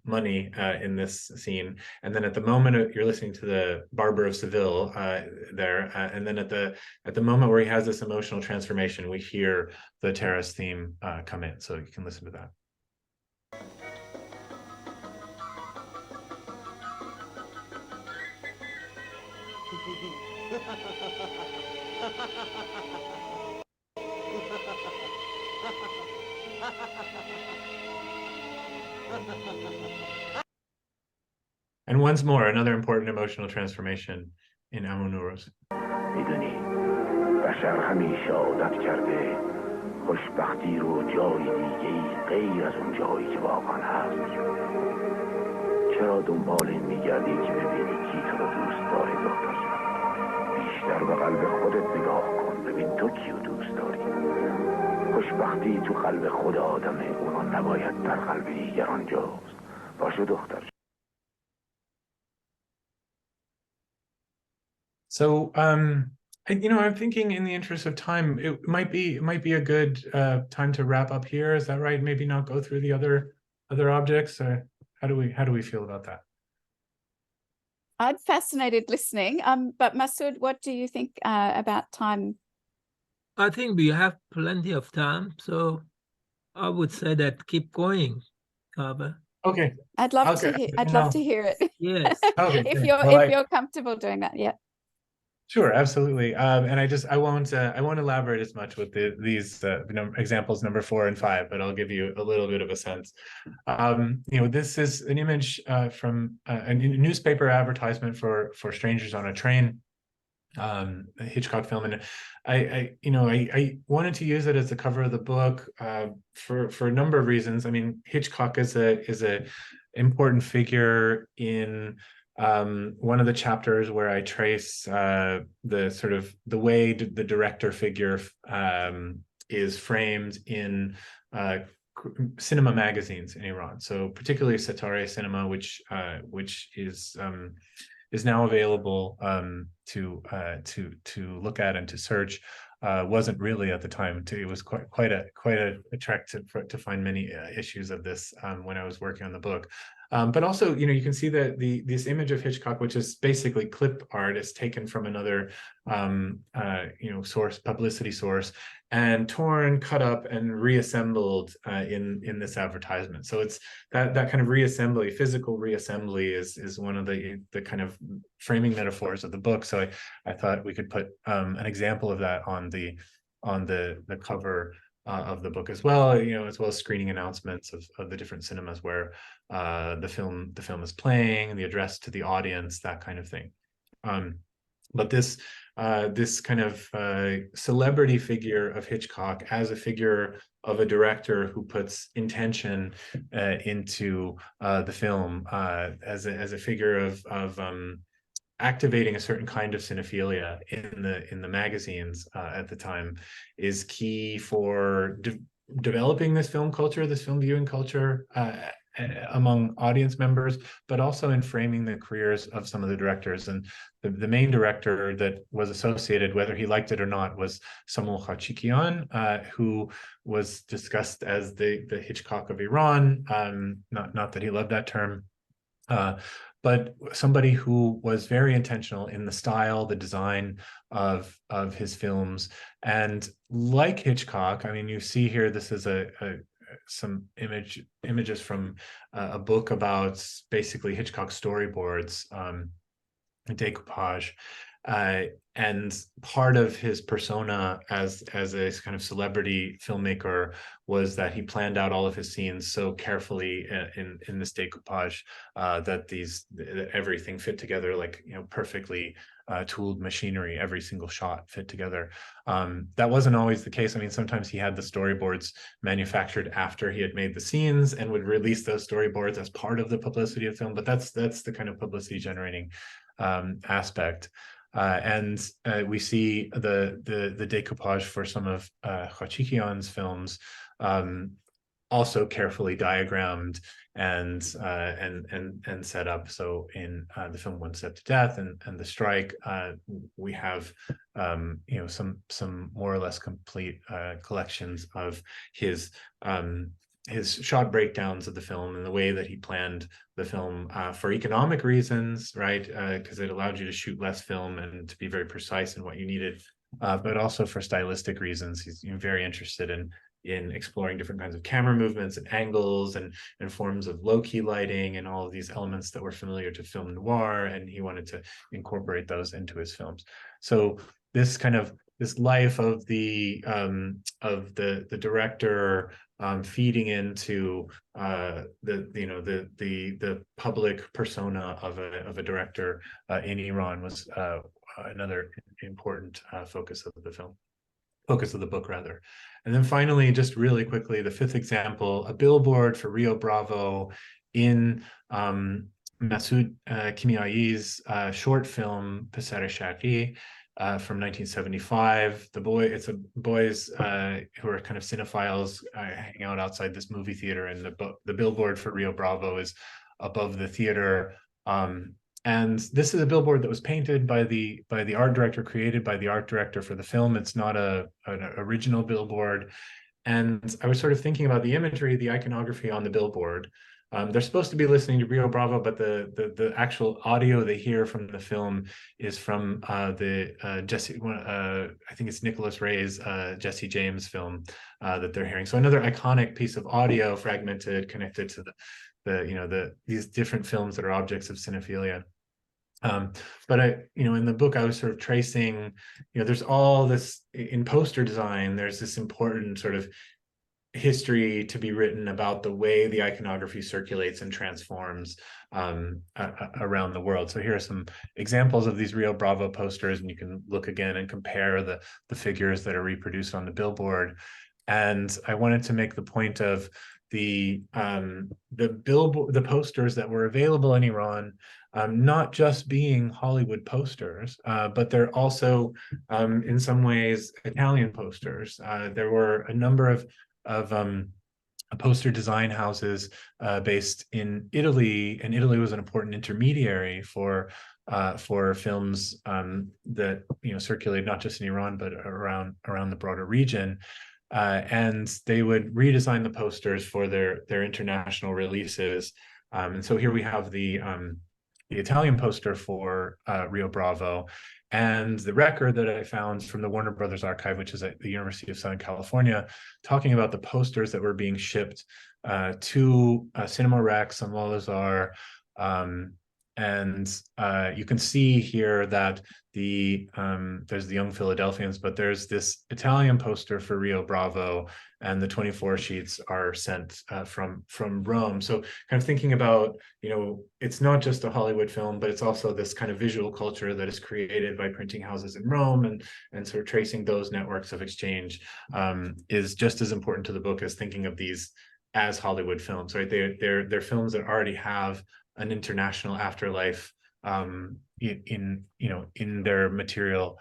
money in this scene. And then at the moment you're listening to the Barber of Seville there, and then at the moment where he has this emotional transformation, we hear the terrorist theme come in. So you can listen to that. And once more, another important emotional transformation in Amonuros. میدونی بشر همیشه عادت کرده خوشبختی رو جای دیگه‌ای غیر از اون جایی که واقعا هست. چرا دنبال این میگردی که ببینی کی تو رو دوست داره دختر جان؟ بیشتر به قلب خودت نگاه کن، ببین تو کیو دوست داری. خوشبختی تو قلب خود آدمه، اونا نباید در قلب دیگران جاست. باشه دختر. So I'm thinking, in the interest of time, it might be a good time to wrap up here. Is that right? Maybe not go through the other objects. Or how do we feel about that? I'm fascinated listening. But Masood, what do you think about time? I think we have plenty of time, so I would say that keep going, Kaveh. Okay. I'd love to hear it. Yes. Okay. if you're comfortable doing that, yeah. Sure, absolutely. And I won't elaborate as much with these examples number 4 and 5, but I'll give you a little bit of a sense. This is an image from a newspaper advertisement for Strangers on a Train, a Hitchcock film, and I wanted to use it as the cover of the book for a number of reasons. I mean, Hitchcock is a important figure in one of the chapters where I trace the way the director figure is framed in cinema magazines in Iran. So particularly Satare Cinema, which is now available to look at and to search. Wasn't really at the time. It was quite a trek to find many issues of this when I was working on the book. But also, you can see that this image of Hitchcock, which is basically clip art, is taken from another publicity source, and torn, cut up, and reassembled in this advertisement. So it's that kind of reassembly, physical reassembly, is one of the kind of framing metaphors of the book. So I thought we could put an example of that on the cover of the book as well, as well as screening announcements of the different cinemas where the film is playing, the address to the audience, that kind of thing. But this kind of celebrity figure of Hitchcock as a figure of a director who puts intention into the film, as a figure of activating a certain kind of cinephilia in the magazines at the time, is key for developing this film culture, this film viewing culture among audience members, but also in framing the careers of some of the directors. And the main director that was associated, whether he liked it or not, was Samuel Khachikian, who was discussed as the Hitchcock of Iran. Not that he loved that term, but somebody who was very intentional in the style, the design of his films. And like Hitchcock, I mean, you see here, this is some images from a book about basically Hitchcock storyboards, decoupage. And part of his persona as a kind of celebrity filmmaker was that he planned out all of his scenes so carefully in this decoupage that everything fit together like perfectly tooled machinery. Every single shot fit together. That wasn't always the case. I mean, sometimes he had the storyboards manufactured after he had made the scenes and would release those storyboards as part of the publicity of film. But that's the kind of publicity generating aspect. And we see the decoupage for some of Khachikian's films, also carefully diagrammed and set up. So in the film One Step to Death and The Strike, we have some more or less complete collections of his shot breakdowns of the film and the way that he planned the film for economic reasons, right? Because it allowed you to shoot less film and to be very precise in what you needed, but also for stylistic reasons. He's very interested in exploring different kinds of camera movements and angles and forms of low-key lighting and all of these elements that were familiar to film noir, and he wanted to incorporate those into his films. So this life of the director feeding into the public persona of a director in Iran was another important focus of the book rather. And then finally, just really quickly, the fifth example, a billboard for Rio Bravo in Masoud Kimiai's short film Passer Shaqi from 1975. It's boys who are kind of cinephiles hanging out outside this movie theater, and the billboard for Rio Bravo is above the theater. And this is a billboard that was painted by the art director, created by the art director for the film. It's not an original billboard. And I was sort of thinking about the imagery, the iconography on the billboard. They're supposed to be listening to Rio Bravo, but the actual audio they hear from the film is from I think it's Nicholas Ray's Jesse James film that they're hearing. So another iconic piece of audio, fragmented, connected to these different films that are objects of cinephilia. But in the book, I was sort of tracing, there's all this in poster design, there's this important sort of history to be written about the way the iconography circulates and transforms around the world. So here are some examples of these Rio Bravo posters, and you can look again and compare the figures that are reproduced on the billboard. And I wanted to make the point of the posters that were available in Iran not just being Hollywood posters, but they're also in some ways Italian posters. There were a number of poster design houses based in Italy, and Italy was an important intermediary for films that circulate not just in Iran but around the broader region. And they would redesign the posters for their international releases. And so here we have the Italian poster for Rio Bravo, and the record that I found from the Warner Brothers archive, which is at the University of Southern California, talking about the posters that were being shipped to Cinema Rex and Al-Azhar. And you can see here that there's the Young Philadelphians, but there's this Italian poster for Rio Bravo, and the 24 sheets are sent from Rome. So kind of thinking about, it's not just a Hollywood film, but it's also this kind of visual culture that is created by printing houses in Rome, and sort of tracing those networks of exchange is just as important to the book as thinking of these as Hollywood films, right? They're films that already have an international afterlife in their material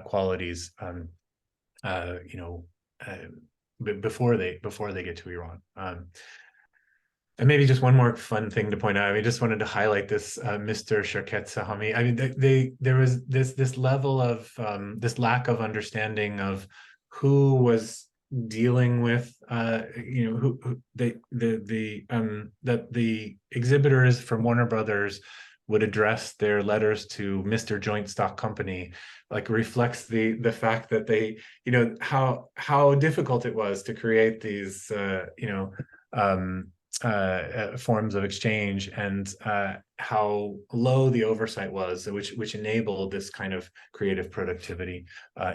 qualities, before they get to Iran. And maybe just one more fun thing to point out. I just wanted to highlight this Mr. Sharket Sahami. I mean, there was this level of this lack of understanding of who was dealing with that the exhibitors from Warner Brothers would address their letters to Mr. Joint Stock Company, like reflects the fact that they, how difficult it was to create these forms of exchange, and how low the oversight was, which enabled this kind of creative productivity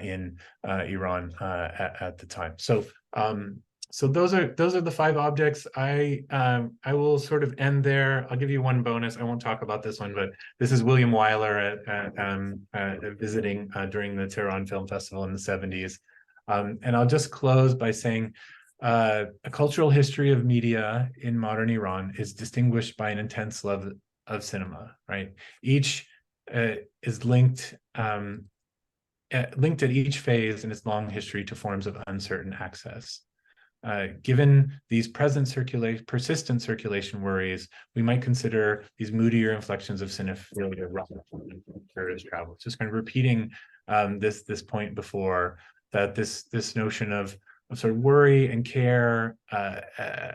in Iran at the time. So those are the 5 objects. I will sort of end there. I'll give you one bonus. I won't talk about this one, but this is William Wyler visiting during the Tehran Film Festival in the 70s. And I'll just close by saying, a cultural history of media in modern Iran is distinguished by an intense love of cinema, right? Each is linked at each phase in its long history to forms of uncertain access. Given these persistent circulation worries, we might consider these moodier inflections of cinephilia tourist travel. Just kind of repeating this point before, that this notion of sort of worry and care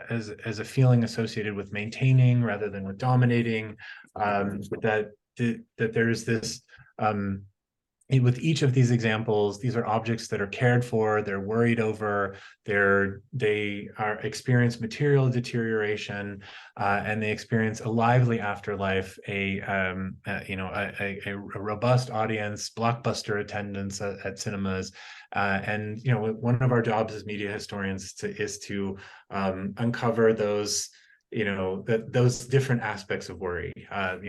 as a feeling associated with maintaining rather than with dominating, that there's this, with each of these examples, these are objects that are cared for, they're worried over, they experience material deterioration, and they experience a lively afterlife, a robust audience, blockbuster attendance at cinemas, and one of our jobs as media historians is to uncover those those different aspects of worry, that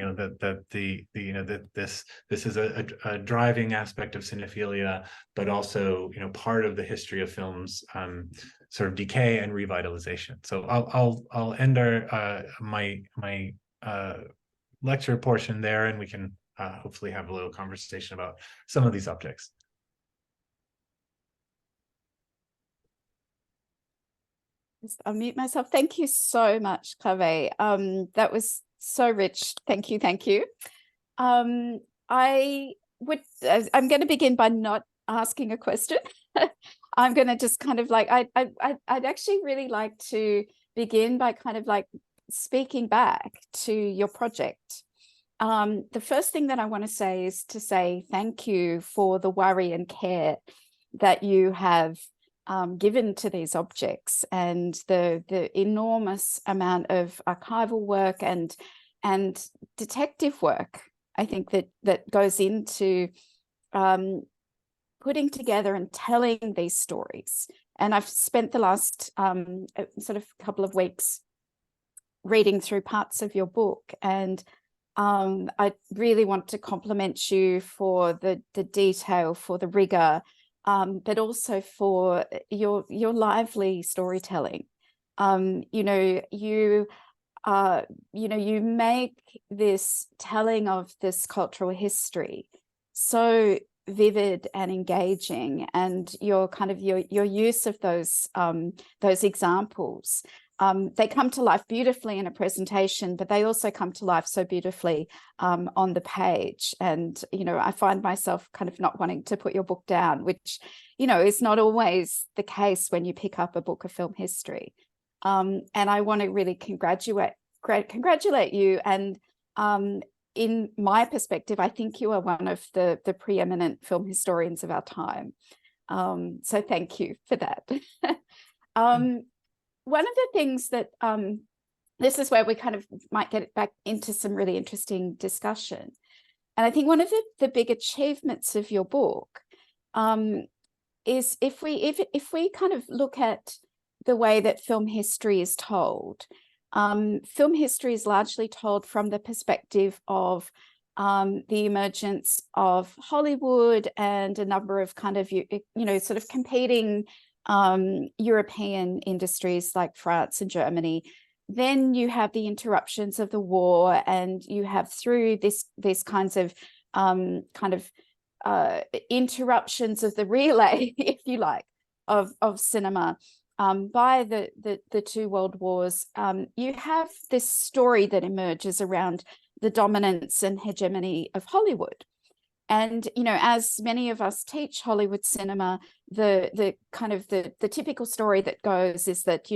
this is a driving aspect of cinephilia, but also part of the history of film's sort of decay and revitalization. So I'll end my lecture portion there, and we can hopefully have a little conversation about some of these objects. Just unmute myself. Thank you so much, Kaveh. That was so rich. Thank you. I'm going to begin by not asking a question. I'm going to just kind of like, I'd actually really like to begin by kind of like speaking back to your project. The first thing that I want to say is to say thank you for the worry and care that you have given to these objects, and the enormous amount of archival work and detective work, I think, that goes into putting together and telling these stories. And I've spent the last sort of couple of weeks reading through parts of your book, and I really want to compliment you for the detail, for the rigor, but also for your lively storytelling. You you know, you make this telling of this cultural history so vivid and engaging, and your kind of your use of those examples, they come to life beautifully in a presentation, but they also come to life so beautifully on the page. And, you know, I find myself kind of not wanting to put your book down, which, you know, is not always the case when you pick up a book of film history. And I want to really congratulate you. And in my perspective, I think you are one of the preeminent film historians of our time. So thank you for that. One of the things that, this is where we kind of might get back into some really interesting discussion. And I think one of the big achievements of your book is if we kind of look at the way that film history is told, film history is largely told from the perspective of the emergence of Hollywood and a number of kind of, you know, sort of competing European industries like France and Germany. Then you have the interruptions of the war, and you have through these kinds of interruptions of the relay, if you like, of cinema. By the two world wars, you have this story that emerges around the dominance and hegemony of Hollywood. And, you know, as many of us teach Hollywood cinema, the kind of the typical story that goes is that,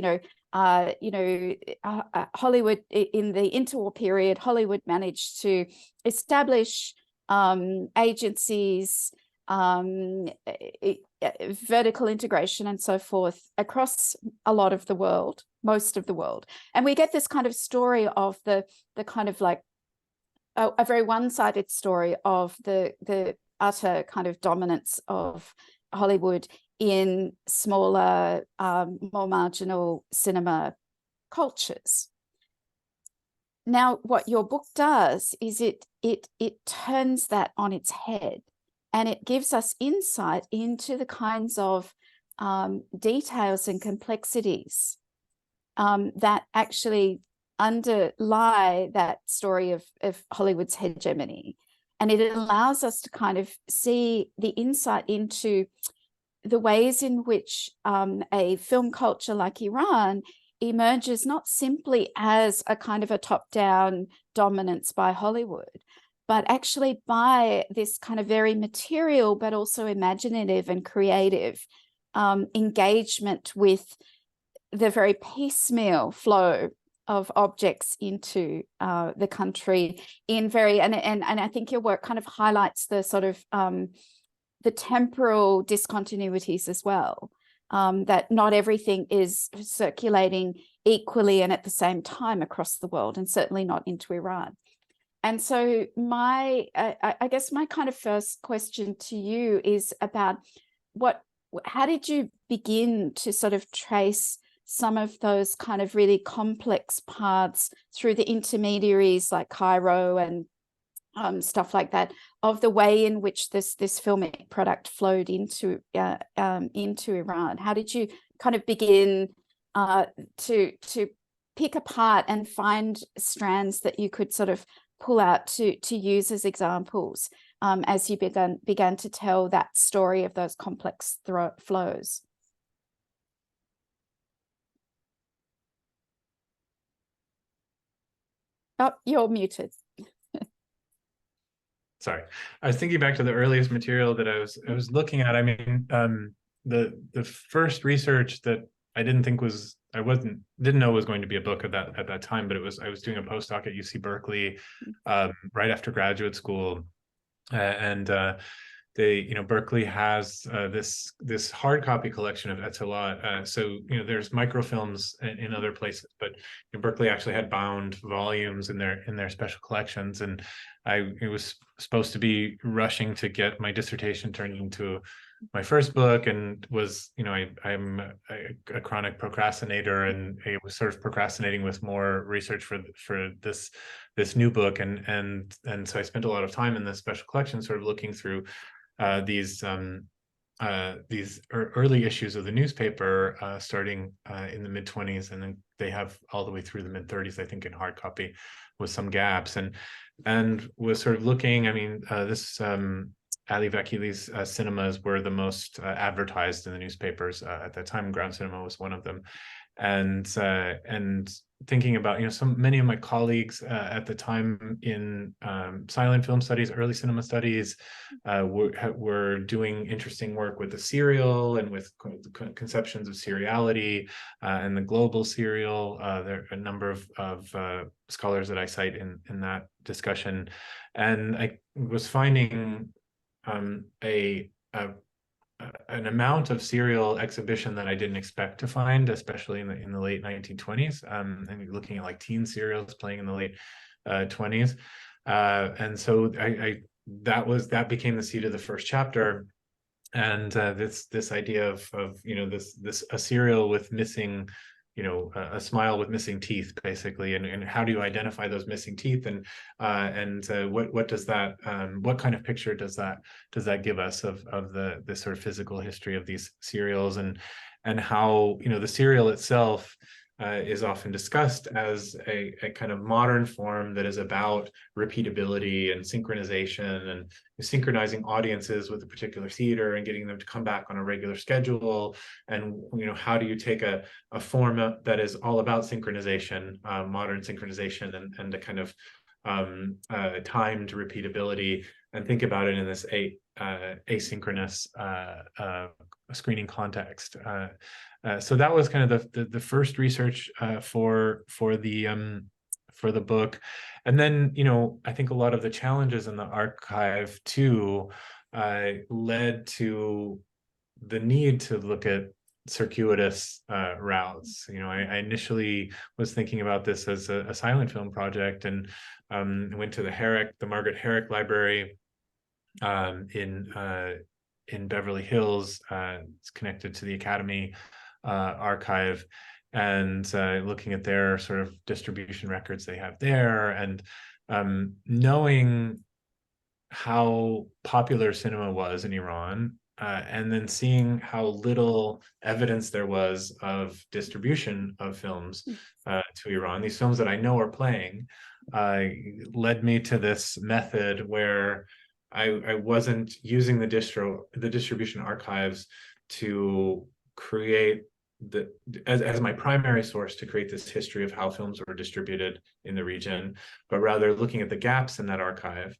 Hollywood in the interwar period, Hollywood managed to establish agencies, vertical integration and so forth across a lot of the world, most of the world. And we get this kind of story of the kind of like a very one-sided story of the utter kind of dominance of Hollywood in smaller, more marginal cinema cultures. Now, what your book does is it turns that on its head, and it gives us insight into the kinds of details and complexities that actually underlie that story of Hollywood's hegemony. And it allows us to kind of see the insight into the ways in which a film culture like Iran emerges not simply as a kind of a top-down dominance by Hollywood, but actually by this kind of very material, but also imaginative and creative engagement with the very piecemeal flow of objects into the country in very, and I think your work kind of highlights the sort of the temporal discontinuities as well, that not everything is circulating equally and at the same time across the world, and certainly not into Iran. And so I guess my kind of first question to you is about how did you begin to sort of trace some of those kind of really complex paths through the intermediaries like Cairo and stuff like that, of the way in which this filmic product flowed into Iran? How did you kind of begin to pick apart and find strands that you could sort of pull out to use as examples as you began to tell that story of those complex flows? Oh, you're muted. Sorry, I was thinking back to the earliest material that I was looking at. I mean, the first research that I didn't know was going to be a book at that time, but I was doing a postdoc at UC Berkeley right after graduate school, and Berkeley has this hard copy collection of Etzelat. So there's microfilms in other places, but Berkeley actually had bound volumes in their special collections, and I was supposed to be rushing to get my dissertation turned into my first book, and was I'm a chronic procrastinator, and I was sort of procrastinating with more research for this new book, and so I spent a lot of time in this special collection sort of looking through these early issues of the newspaper starting in the mid-20s, and they have all the way through the mid-30s, I think, in hard copy, with some gaps, and was sort of looking. I mean, Ali Vakili's cinemas were the most advertised in the newspapers at that time. Ground Cinema was one of them, and thinking about, you know, many of my colleagues at the time in silent film studies, early cinema studies, were doing interesting work with the serial and with conceptions of seriality and the global serial. There are a number of scholars that I cite in that discussion, and I was finding an amount of serial exhibition that I didn't expect to find, especially in the late 1920s. And looking at like teen serials playing in the late 20s, and so that became the seed of the first chapter. And this idea of you know, a serial with missing, you know, a smile with missing teeth, basically, and how do you identify those missing teeth, and what does that what kind of picture does that give us of the sort of physical history of these serials, and how, you know, the serial itself is often discussed as a kind of modern form that is about repeatability and synchronization, and synchronizing audiences with a particular theater and getting them to come back on a regular schedule. And, you know, how do you take a form that is all about synchronization, modern synchronization, and a kind of timed repeatability, and think about it in this asynchronous screening context. So that was kind of the first research for the book. And then, you know, I think a lot of the challenges in the archive too led to the need to look at circuitous routes. You know, I initially was thinking about this as a silent film project, and went to the Margaret Herrick Library in Beverly Hills. It's connected to the Academy archive, and looking at their sort of distribution records they have there, and knowing how popular cinema was in Iran, and then seeing how little evidence there was of distribution of films to Iran. These films that I know are playing led me to this method where I wasn't using the distribution archives to create as my primary source to create this history of how films were distributed in the region, but rather looking at the gaps in that archive,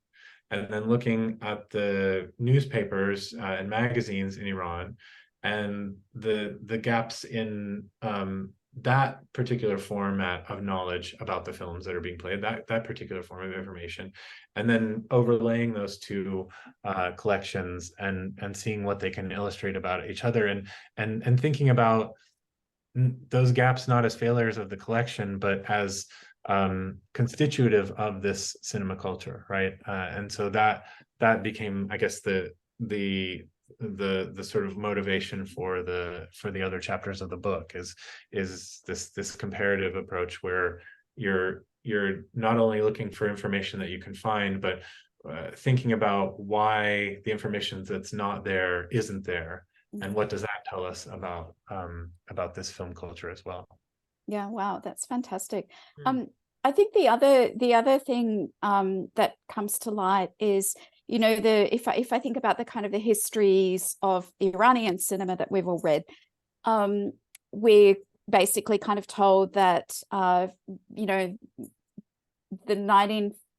and then looking at the newspapers and magazines in Iran, and the gaps in that particular format of knowledge about the films that are being played, that particular form of information, and then overlaying those two collections, and seeing what they can illustrate about each other, and thinking about those gaps not as failures of the collection, but as constitutive of this cinema culture, right? And so that became, I guess, the sort of motivation for the other chapters of the book, is this comparative approach where you're not only looking for information that you can find, but thinking about why the information that's not there isn't there, and what does that tell us about this film culture as well. Yeah, wow, that's fantastic. I think the other thing that comes to light is, you know, if I think about the kind of the histories of Iranian cinema that we've all read, we're basically kind of told that you know,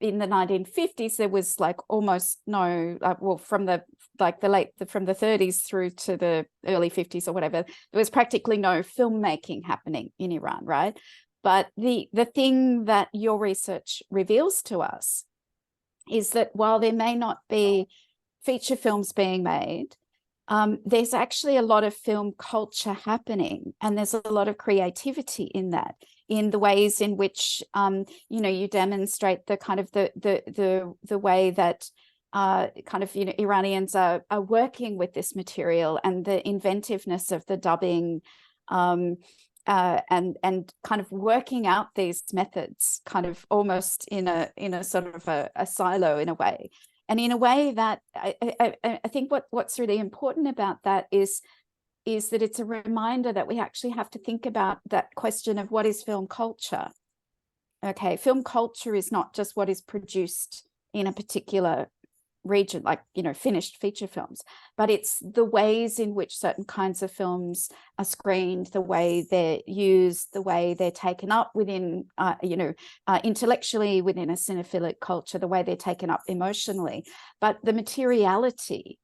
in the 1950s there was like almost no, well, from the 30s through to the early 50s or whatever, there was practically no filmmaking happening in Iran, right? But the thing that your research reveals to us is that while there may not be feature films being made, there's actually a lot of film culture happening, and there's a lot of creativity in that, in the ways in which you know, you demonstrate the kind of the way that kind of, you know, Iranians are working with this material, and the inventiveness of the dubbing, and kind of working out these methods kind of almost in a sort of a silo, in a way. And in a way that I think what's really important about that is is that it's a reminder that we actually have to think about that question of what is film culture. Okay, film culture is not just what is produced in a particular region, like, you know, finished feature films, but it's the ways in which certain kinds of films are screened, the way they're used, the way they're taken up within, intellectually within a cinephilic culture, the way they're taken up emotionally, but the materiality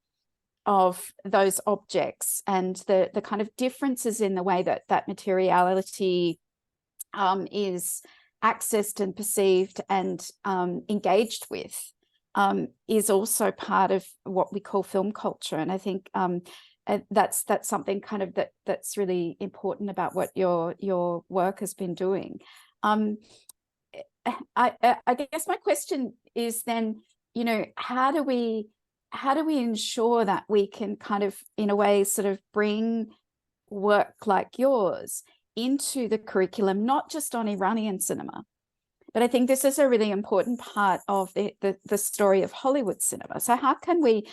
of those objects and the kind of differences in the way that that materiality is accessed and perceived and engaged with is also part of what we call film culture. And I think that's something kind of that's really important about what your work has been doing. I guess my question is then, you know, how do we ensure that we can kind of, in a way, sort of bring work like yours into the curriculum, not just on Iranian cinema, but I think this is a really important part of the story of Hollywood cinema. So how can we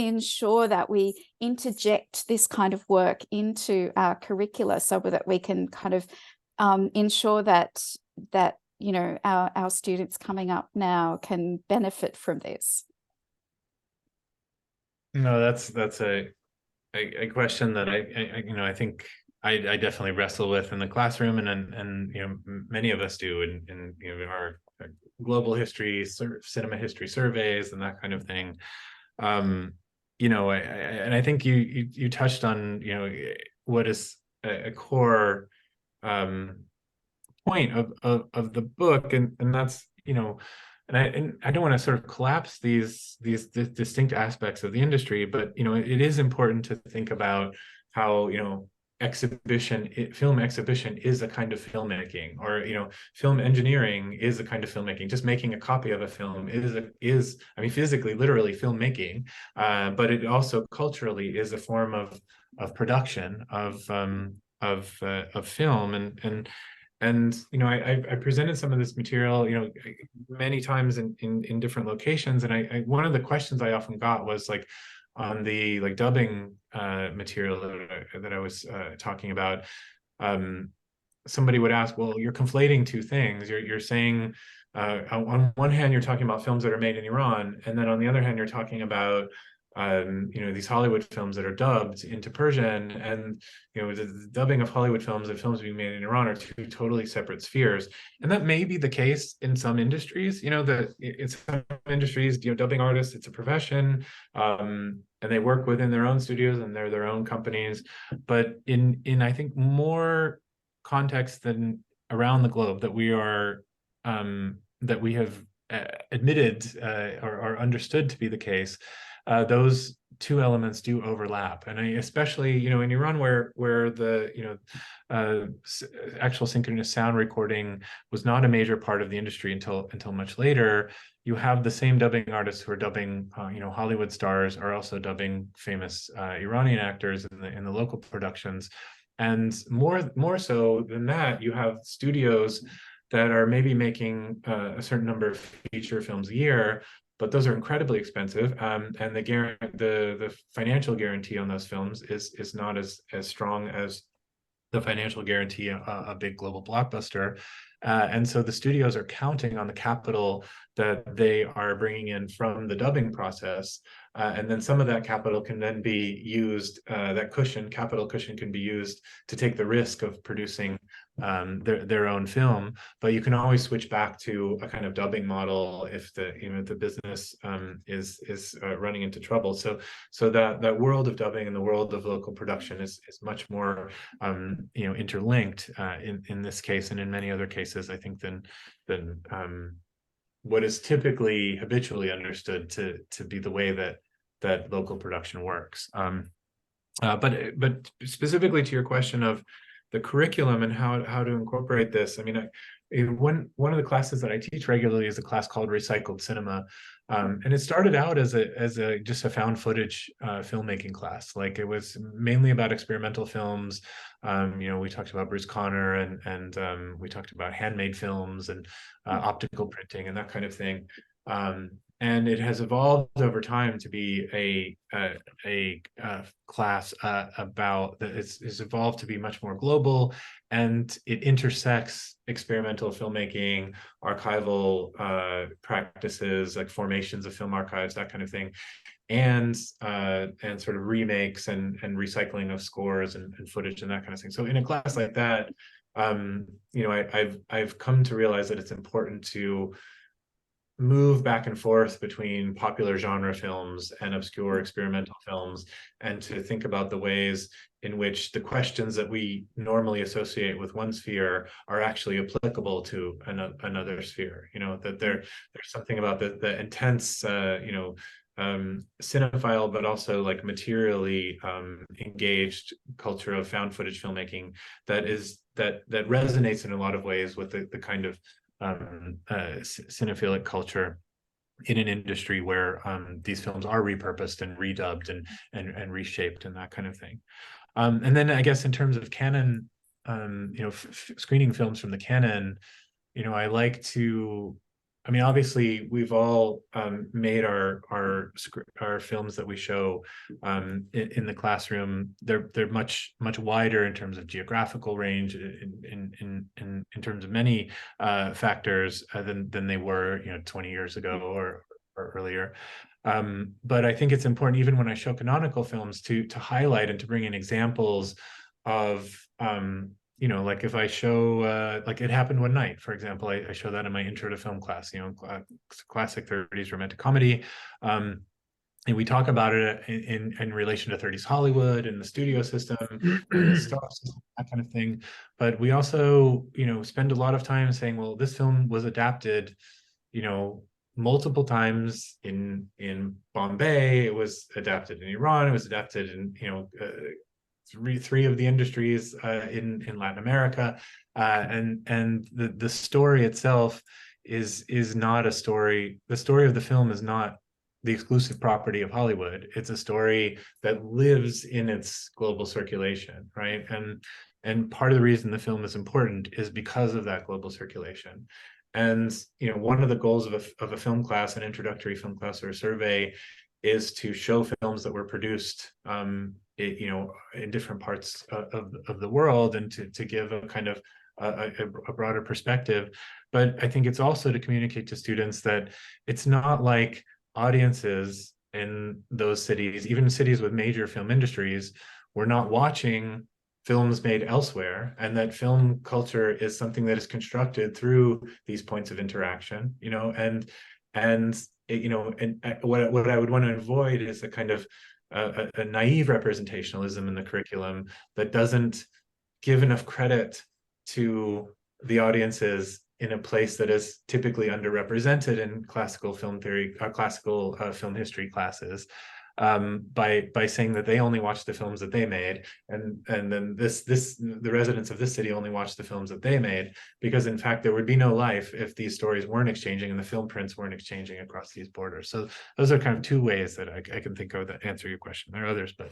ensure that we interject this kind of work into our curricula so that we can kind of ensure that you know, our students coming up now can benefit from this? No, that's a question that I think I definitely wrestle with in the classroom, and you know, many of us do in you know, our global history, cinema history surveys and that kind of thing. You know, I think you touched on, you know, what is a core point of the book, and that's, you know, and I don't want to sort of collapse these distinct aspects of the industry, but you know, it is important to think about how, you know, film exhibition is a kind of filmmaking, or you know, film engineering is a kind of filmmaking. Just making a copy of a film is I mean, physically, literally filmmaking, but it also culturally is a form of production of film. And you know, I presented some of this material, you know, many times in different locations, and I one of the questions I often got was like, on the like dubbing material that I was talking about. Somebody would ask, well, you're conflating two things. You're saying on one hand you're talking about films that are made in Iran, and then on the other hand you're talking about you know, these Hollywood films that are dubbed into Persian, and you know, the dubbing of Hollywood films and films being made in Iran are two totally separate spheres. And that may be the case in some industries. You know, that in some industries, you know, dubbing artists, it's a profession, and they work within their own studios and they're their own companies. But in I think more context than around the globe that we are that we have admitted or understood to be the case, those two elements do overlap. And especially, you know, in Iran, where the, you know, actual synchronous sound recording was not a major part of the industry until much later, you have the same dubbing artists who are dubbing, you know, Hollywood stars are also dubbing famous Iranian actors in the local productions. And more so than that, you have studios that are maybe making a certain number of feature films a year, but those are incredibly expensive, and the financial guarantee on those films is not as strong as the financial guarantee a big global blockbuster. And so the studios are counting on the capital that they are bringing in from the dubbing process. And then some of that capital can then be used, that capital cushion can be used to take the risk of producing their own film. But you can always switch back to a kind of dubbing model if the business is running into trouble. So that world of dubbing and the world of local production is much more interlinked in this case, and in many other cases, I think, than what is typically habitually understood to be the way that local production works. But specifically to your question of the curriculum and how to incorporate this, I mean, one of the classes that I teach regularly is a class called Recycled Cinema, and it started out as just a found footage filmmaking class. Like, it was mainly about experimental films. We talked about Bruce Conner, and we talked about handmade films and optical printing and that kind of thing. and it has evolved over time to be a class about that. It's evolved to be much more global, and it intersects experimental filmmaking, archival practices like formations of film archives, that kind of thing, and sort of remakes and recycling of scores and footage and that kind of thing. So in a class like that, you know, I've come to realize that it's important to move back and forth between popular genre films and obscure experimental films, and to think about the ways in which the questions that we normally associate with one sphere are actually applicable to another sphere. You know, that there's something about the intense, you know, cinephile, but also like materially engaged culture of found footage filmmaking that resonates in a lot of ways with the kind of cinephilic culture in an industry where these films are repurposed and redubbed and reshaped and that kind of thing. And then I guess in terms of canon, you know, screening films from the canon, you know, I like to, I mean, obviously we've all made our films that we show in the classroom. They're much wider in terms of geographical range, in terms of many factors than they were, you know, 20 years ago or earlier. But I think it's important, even when I show canonical films, to highlight and to bring in examples of you know, like if I show, like It Happened One Night, for example, I show that in my intro to film class, you know, classic 30s romantic comedy. And we talk about it in relation to 30s Hollywood and the studio system, and the star system, that kind of thing. But we also, you know, spend a lot of time saying, well, this film was adapted, you know, multiple times in Bombay. It was adapted in Iran. It was adapted in, you know, three of the industries in Latin America, and the story itself is not a story. The story of the film is not the exclusive property of Hollywood. It's a story that lives in its global circulation, right? And part of the reason the film is important is because of that global circulation. And you know, one of the goals of a film class, an introductory film class or a survey, is to show films that were produced you know, in different parts of the world, and to give a kind of a broader perspective. But I think it's also to communicate to students that it's not like audiences in those cities, even cities with major film industries, were not watching films made elsewhere, and that film culture is something that is constructed through these points of interaction, you know, and you know, and what I would want to avoid is a kind of a naive representationalism in the curriculum that doesn't give enough credit to the audiences in a place that is typically underrepresented in classical film theory, classical film history classes, by saying that they only watch the films that they made, and then the residents of this city only watch the films that they made, because in fact there would be no life if these stories weren't exchanging and the film prints weren't exchanging across these borders. So those are kind of two ways that I can think of that answer your question. There are others, but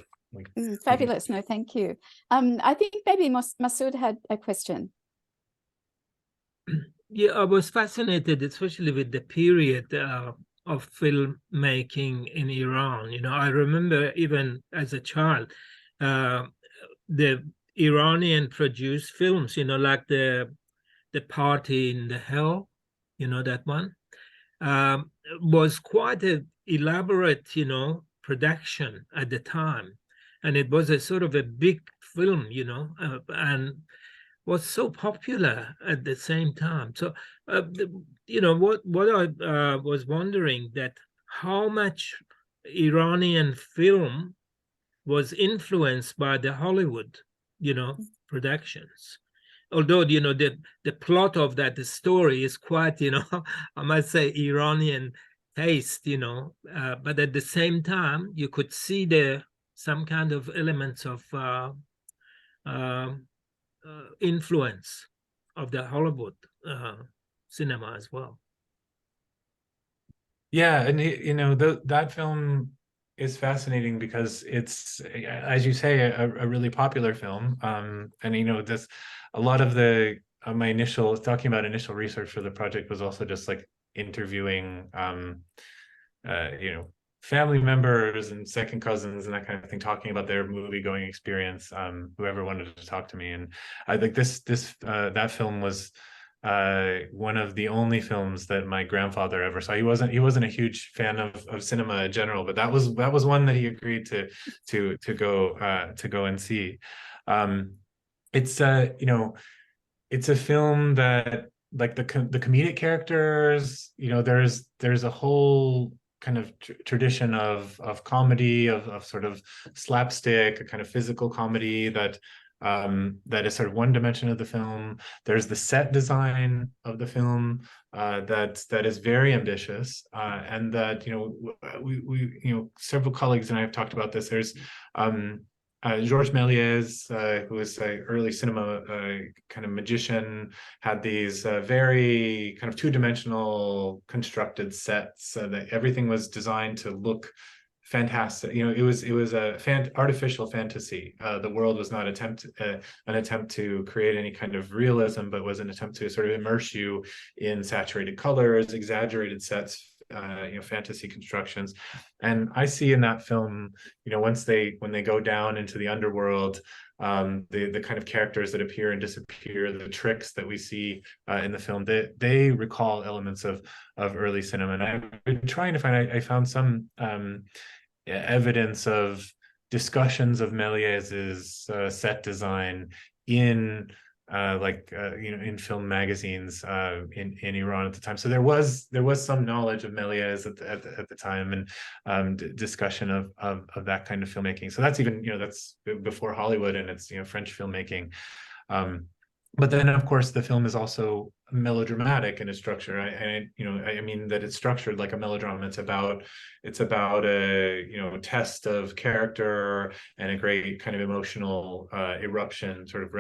fabulous. No, thank you. I think maybe Masood had a question. Yeah, I was fascinated, especially with the period of filmmaking in Iran. You know, I remember even as a child, the Iranian produced films, you know, like the Party in the Hell, you know, that one, was quite an elaborate, you know, production at the time. And it was a sort of a big film, you know, and was so popular at the same time. So, you know, what I was wondering, that how much Iranian film was influenced by the Hollywood, you know, productions. Although, you know, the plot of that story is quite, you know, I must say Iranian taste, you know, but at the same time, you could see some kind of elements of influence of the Hollywood cinema as well. Yeah, and you know, that film is fascinating because it's, as you say, a really popular film. And you know, this, a lot of the my initial talking about initial research for the project was also just like interviewing family members and second cousins and that kind of thing, talking about their movie going experience, whoever wanted to talk to me. And I think that film was one of the only films that my grandfather ever saw. He wasn't a huge fan of cinema in general, but that was one that he agreed to go and see. It's it's a film that, like, the comedic characters, there's a whole kind of tradition of comedy, of sort of slapstick, a kind of physical comedy that is sort of one dimension of the film. There's the set design of the film that is very ambitious, and that we several colleagues and I have talked about this. There's Georges Méliès, who was an early cinema kind of magician, had these very kind of two-dimensional constructed sets, that everything was designed to look fantastic. It was a artificial fantasy. The world was not an attempt to create any kind of realism, but was an attempt to sort of immerse you in saturated colors, exaggerated sets, fantasy constructions. And I see in that film, when they go down into the underworld, the kind of characters that appear and disappear, the tricks that we see in the film, they recall elements of early cinema. And I've been trying to find, I found some evidence of discussions of Méliès's set design in in film magazines in Iran at the time. So there was some knowledge of Méliès at the time, and discussion of that kind of filmmaking. So that's even that's before Hollywood, and it's French filmmaking. But then, of course, the film is also melodramatic in its structure. I mean that it's structured like a melodrama. It's about a test of character and a great kind of emotional eruption, sort of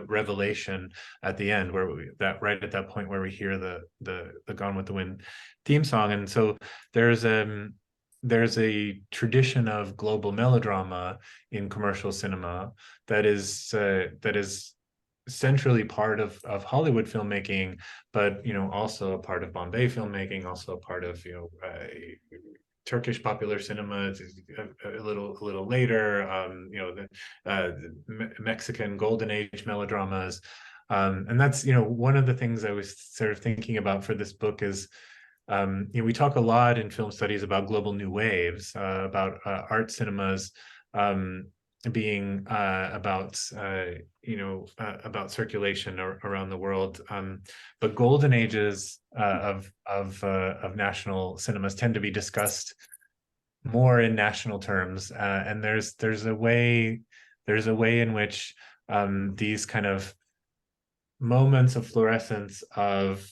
revelation at the end, right at that point where we hear the Gone with the Wind theme song. And so there's a tradition of global melodrama in commercial cinema that is centrally part of Hollywood filmmaking, but also a part of Bombay filmmaking, also a part of Turkish popular cinema a little later, the Mexican golden age melodramas, and that's one of the things I was sort of thinking about for this book is we talk a lot in film studies about global new waves, about art cinemas being about circulation around the world, but golden ages of national cinemas tend to be discussed more in national terms, and there's a way in which these kind of moments of fluorescence of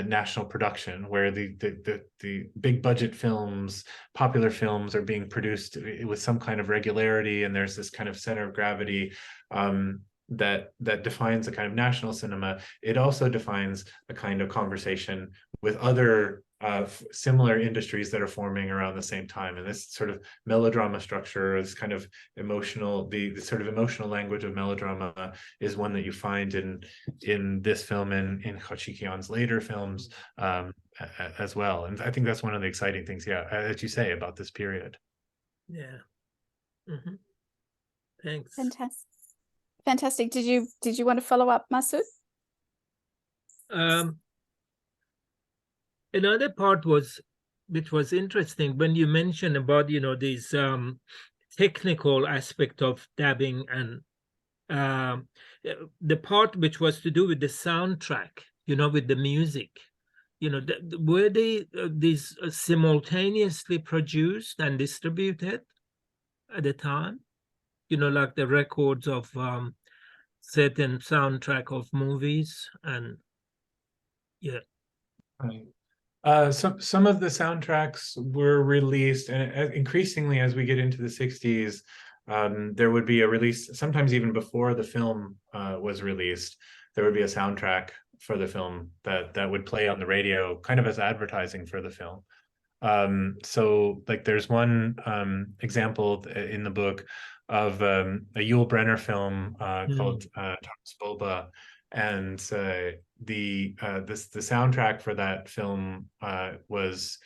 national production, where the big budget films, popular films, are being produced with some kind of regularity, and there's this kind of center of gravity that defines a kind of national cinema. It also defines a kind of conversation with other similar industries that are forming around the same time. And this sort of melodrama structure, this kind of emotional, the sort of emotional language of melodrama, is one that you find in this film and in Khachikian's later films as well. And I think that's one of the exciting things, as you say, about this period. Yeah. Mm-hmm. Thanks. Fantastic. Did you want to follow up, Masood? Another part which was interesting when you mentioned about these technical aspect of dubbing, and the part which was to do with the soundtrack, with the music, were these simultaneously produced and distributed at the time, like the records of certain soundtrack of movies, and some of the soundtracks were released, and increasingly as we get into the 60s, there would be a release, sometimes even before the film was released, there would be a soundtrack for the film that would play on the radio, kind of as advertising for the film. So like there's one example in the book of a Yul Brynner film called Thomas Bulba, and the soundtrack for that film was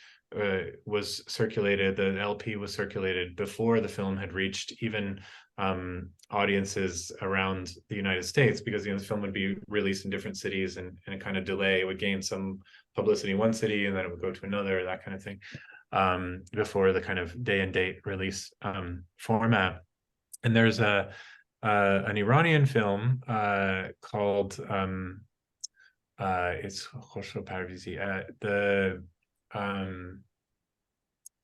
was circulated, the LP was circulated before the film had reached even audiences around the United States, because the film would be released in different cities, and a kind of delay. It would gain some publicity in one city and then it would go to another, that kind of thing, before the kind of day and date release format. And there's an Iranian film called it's Khosrow Parvizi.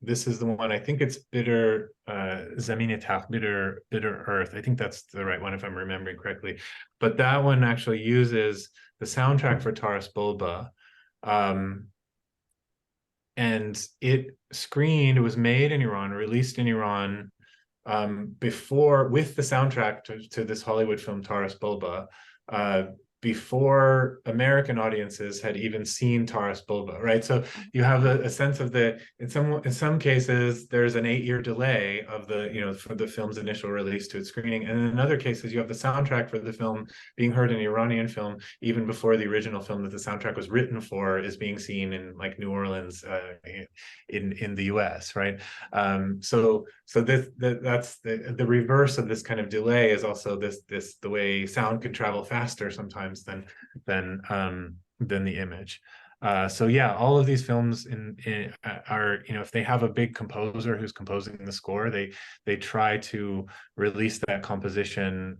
This is the one, I think it's Bitter Zamine Takh, Bitter Earth. I think that's the right one if I'm remembering correctly. But that one actually uses the soundtrack for Taras Bulba. And it was made in Iran, released in Iran before, with the soundtrack to this Hollywood film Taras Bulba, before American audiences had even seen Taras Bulba, right? So you have a sense of in some cases there's an 8-year delay of for the film's initial release to its screening, and in other cases you have the soundtrack for the film being heard in Iranian film even before the original film that the soundtrack was written for is being seen in like New Orleans in the US, right? So that's the reverse of this kind of delay, is also the way sound can travel faster sometimes than the image. So yeah, all of these films are, if they have a big composer who's composing the score, they try to release that composition,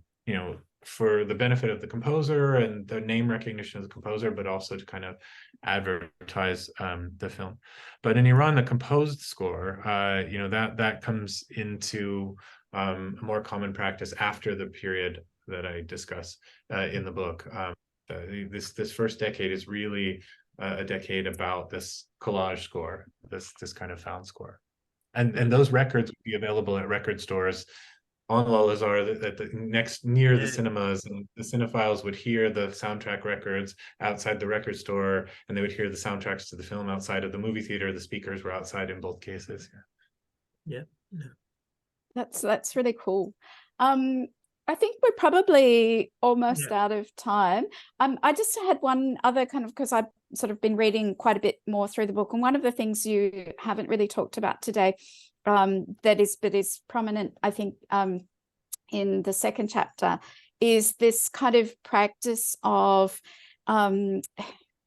for the benefit of the composer and the name recognition of the composer, but also to kind of advertise the film. But in Iran, the composed score, that comes into a more common practice after the period that I discuss in the book. This first decade is really a decade about this collage score, this kind of found score, and those records would be available at record stores on Al-Azhar, at the near the cinemas, and the cinephiles would hear the soundtrack records outside the record store, and they would hear the soundtracks to the film outside of the movie theater. The speakers were outside in both cases. Yeah. That's really cool. I think we're probably almost out of time. I just had one other kind of, because I've sort of been reading quite a bit more through the book, and one of the things you haven't really talked about today, that is prominent, I think, in the second chapter, is this kind of practice of one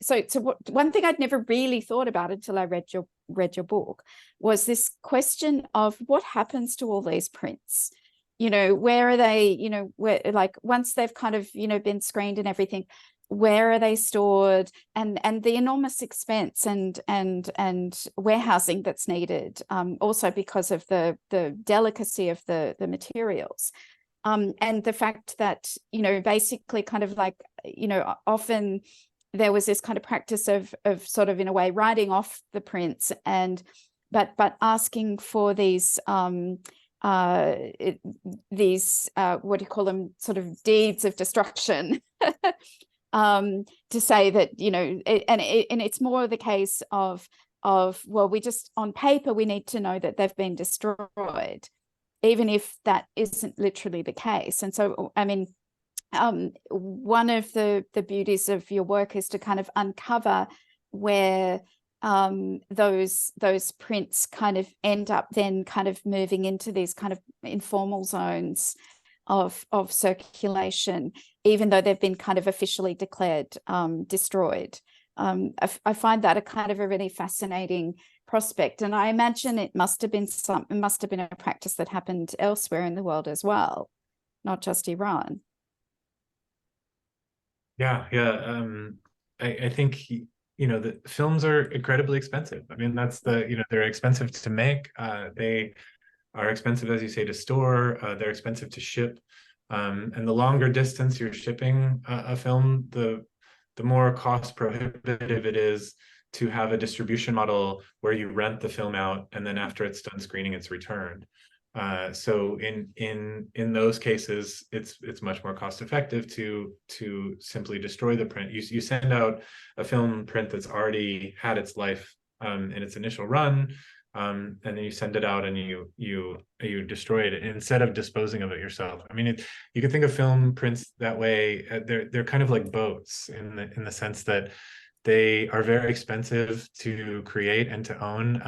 thing I'd never really thought about until I read your book was this question of what happens to all these prints. Where are they, where, like, once they've kind of, been screened and everything, where are they stored, and the enormous expense and warehousing that's needed, also because of the delicacy of the materials, and the fact that, basically kind of like, often there was this kind of practice of sort of, in a way, writing off the prints, but asking for these what do you call them, sort of deeds of destruction, to say that, and it's more the case of well, we just, on paper, we need to know that they've been destroyed, even if that isn't literally the case. And so, I mean, one of the beauties of your work is to kind of uncover where those prints kind of end up then kind of moving into these kind of informal zones of circulation, even though they've been kind of officially declared destroyed. I find that a kind of a really fascinating prospect, and I imagine it must have been a practice that happened elsewhere in the world as well, not just Iran. Yeah. I think the films are incredibly expensive. I mean, that's they're expensive to make. They are expensive, as you say, to store. They're expensive to ship. And the longer distance you're shipping a film, the more cost prohibitive it is to have a distribution model where you rent the film out, and then after it's done screening, it's returned. So in those cases, it's much more cost effective to simply destroy the print. You send out a film print that's already had its life in its initial run, and then you send it out and you destroy it instead of disposing of it yourself. I mean, you can think of film prints that way. They're kind of like boats in the sense that they are very expensive to create and to own.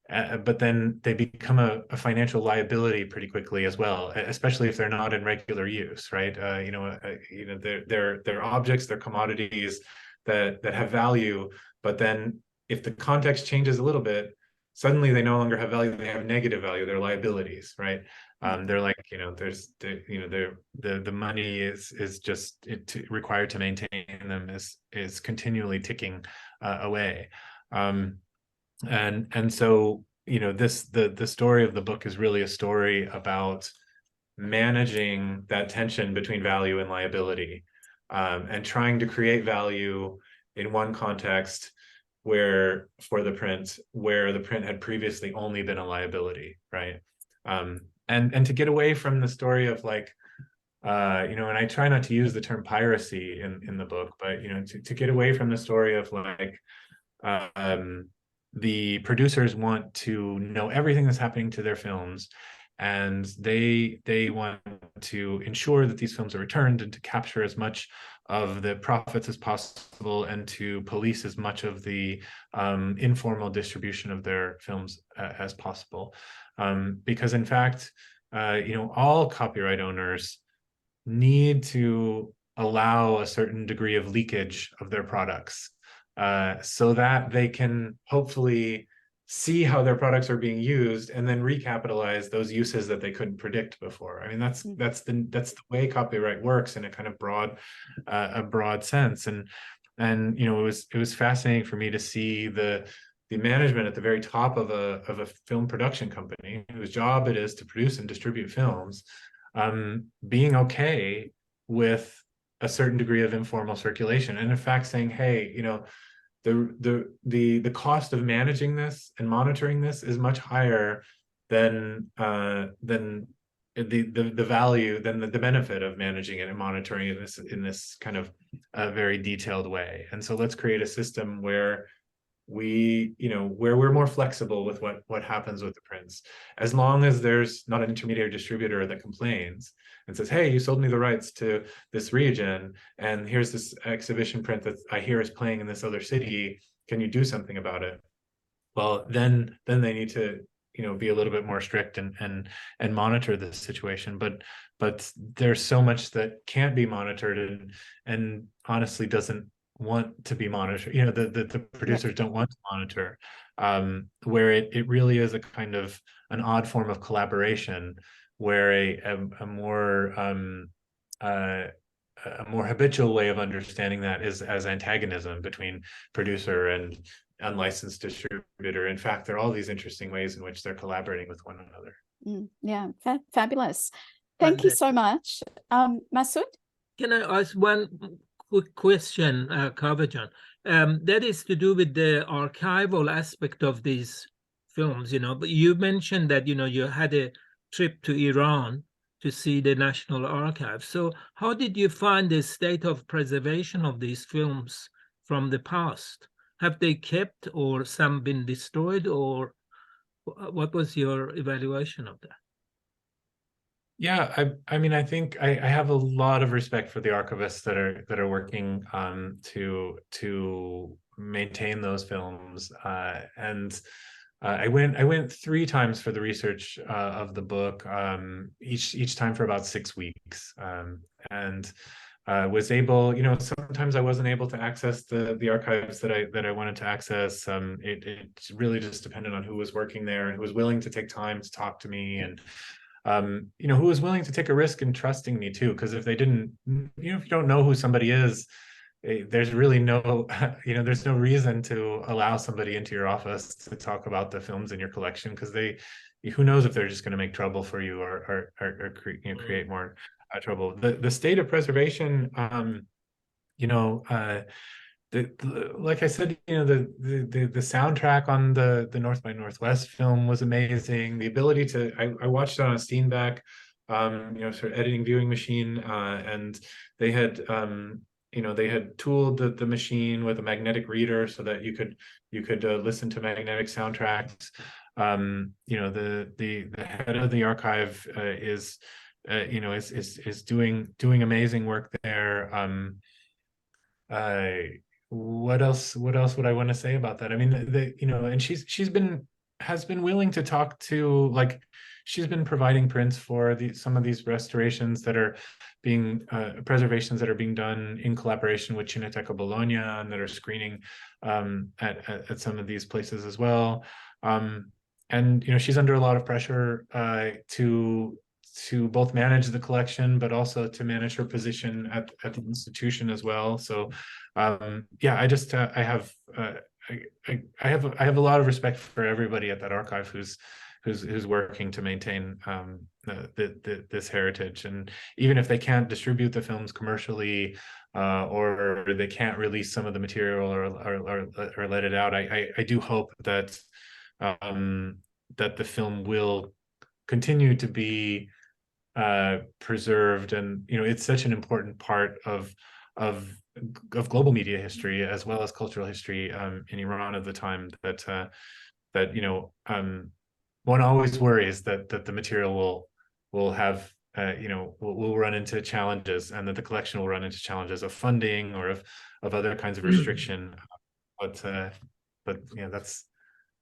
But then they become a financial liability pretty quickly as well, especially if they're not in regular use, right? They're objects, they're commodities that have value, but then if the context changes a little bit, suddenly they no longer have value; they have negative value. They're liabilities, right? They're like, there's the money is just required to maintain them is continually ticking away. And so, the story of the book is really a story about managing that tension between value and liability, and trying to create value in one context where the print had previously only been a liability, right? And to get away from the story of like, and I try not to use the term piracy in the book, but to get away from the story of like, the producers want to know everything that's happening to their films, and they want to ensure that these films are returned and to capture as much of the profits as possible and to police as much of the informal distribution of their films as possible. Because in fact, all copyright owners need to allow a certain degree of leakage of their products, so that they can hopefully see how their products are being used and then recapitalize those uses that they couldn't predict before. I mean, that's the way copyright works in a kind of broad sense. And it was fascinating for me to see the management at the very top of a film production company whose job it is to produce and distribute films, being okay with a certain degree of informal circulation, and in fact saying, hey, the cost of managing this and monitoring this is much higher than the value, than the benefit of managing it and monitoring it in this kind of very detailed way. And so let's create a system where where we're more flexible with what happens with the prints, as long as there's not an intermediary distributor that complains and says, hey, you sold me the rights to this region, and here's this exhibition print that I hear is playing in this other city, can you do something about it? Well, then they need to be a little bit more strict and monitor this situation. But there's so much that can't be monitored and honestly doesn't want to be monitored. The producers don't want to monitor, where it really is a kind of an odd form of collaboration, where a more habitual way of understanding that is as antagonism between producer and unlicensed distributor. In fact, there are all these interesting ways in which they're collaborating with one another. Yeah, fabulous. Thank you so much. Masood? Can I ask one quick question, Kaveh? That is to do with the archival aspect of these films, but you mentioned that, you had a trip to Iran to see the National Archives. So how did you find the state of preservation of these films from the past? Have they kept, or some been destroyed, or what was your evaluation of that? Yeah, I mean, I think I have a lot of respect for the archivists that are working to maintain those films. And I went 3 times for the research of the book, each time for about 6 weeks, and was able, sometimes I wasn't able to access the archives that I wanted to access. It really just depended on who was working there and who was willing to take time to talk to me, and who was willing to take a risk in trusting me too. Because if they didn't, if you don't know who somebody is, there's really no, there's no reason to allow somebody into your office to talk about the films in your collection, because who knows if they're just going to make trouble for you or create more trouble. The state of preservation, like I said, the soundtrack on the North by Northwest film was amazing. The ability to, I watched it on a Steenbeck, sort of editing viewing machine, and they had, they had tooled the machine with a magnetic reader so that you could listen to magnetic soundtracks. The head of the archive is doing amazing work there. what else would I want to say about that? I mean, and has been willing to talk to, like, she's been providing prints for some of these restorations that are being preservations that are being done in collaboration with Cineteca Bologna, and that are screening at some of these places as well. And she's under a lot of pressure to both manage the collection, but also to manage her position at the institution as well. So yeah, I just I have a lot of respect for everybody at that archive who's working to maintain this heritage. And even if they can't distribute the films commercially, or they can't release some of the material or let it out, I do hope that that the film will continue to be preserved. And it's such an important part of global media history as well as cultural history in Iran of the time, that one always worries that the material will have will run into challenges, and that the collection will run into challenges of funding or of other kinds of restriction. But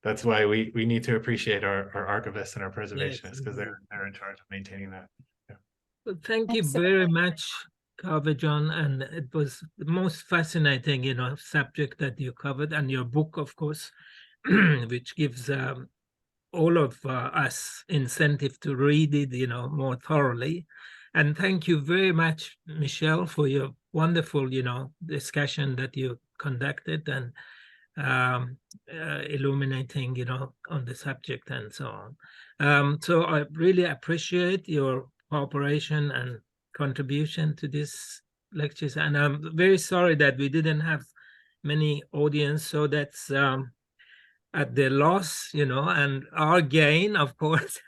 that's why we need to appreciate our archivists and our preservationists, because they're in charge of maintaining that. Yeah. Well, thank you very much, Kaveh John, and it was the most fascinating, subject that you covered, and your book, of course, which gives all of us incentive to read it, more thoroughly. And thank you very much, Michelle, for your wonderful, discussion that you conducted, and illuminating, on the subject and so on. So I really appreciate your cooperation and contribution to this lectures, and I'm very sorry that we didn't have many audience, so that's at the loss, and our gain, of course.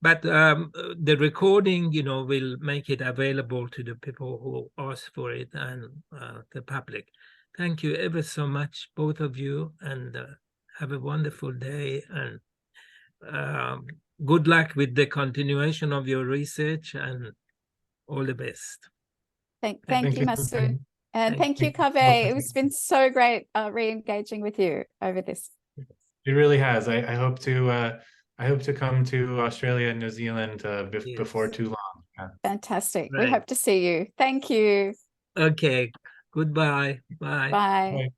But the recording, will make it available to the people who ask for it, and the public. Thank you ever so much, both of you, and have a wonderful day, and good luck with the continuation of your research, and all the best. Thank you, Masood. And thank you, Kaveh. It's been so great re-engaging with you over this. It really has. I hope to come to Australia and New Zealand before too long. Yeah. Fantastic. Right. We hope to see you. Thank you. Okay. Goodbye. Bye. Bye. Bye.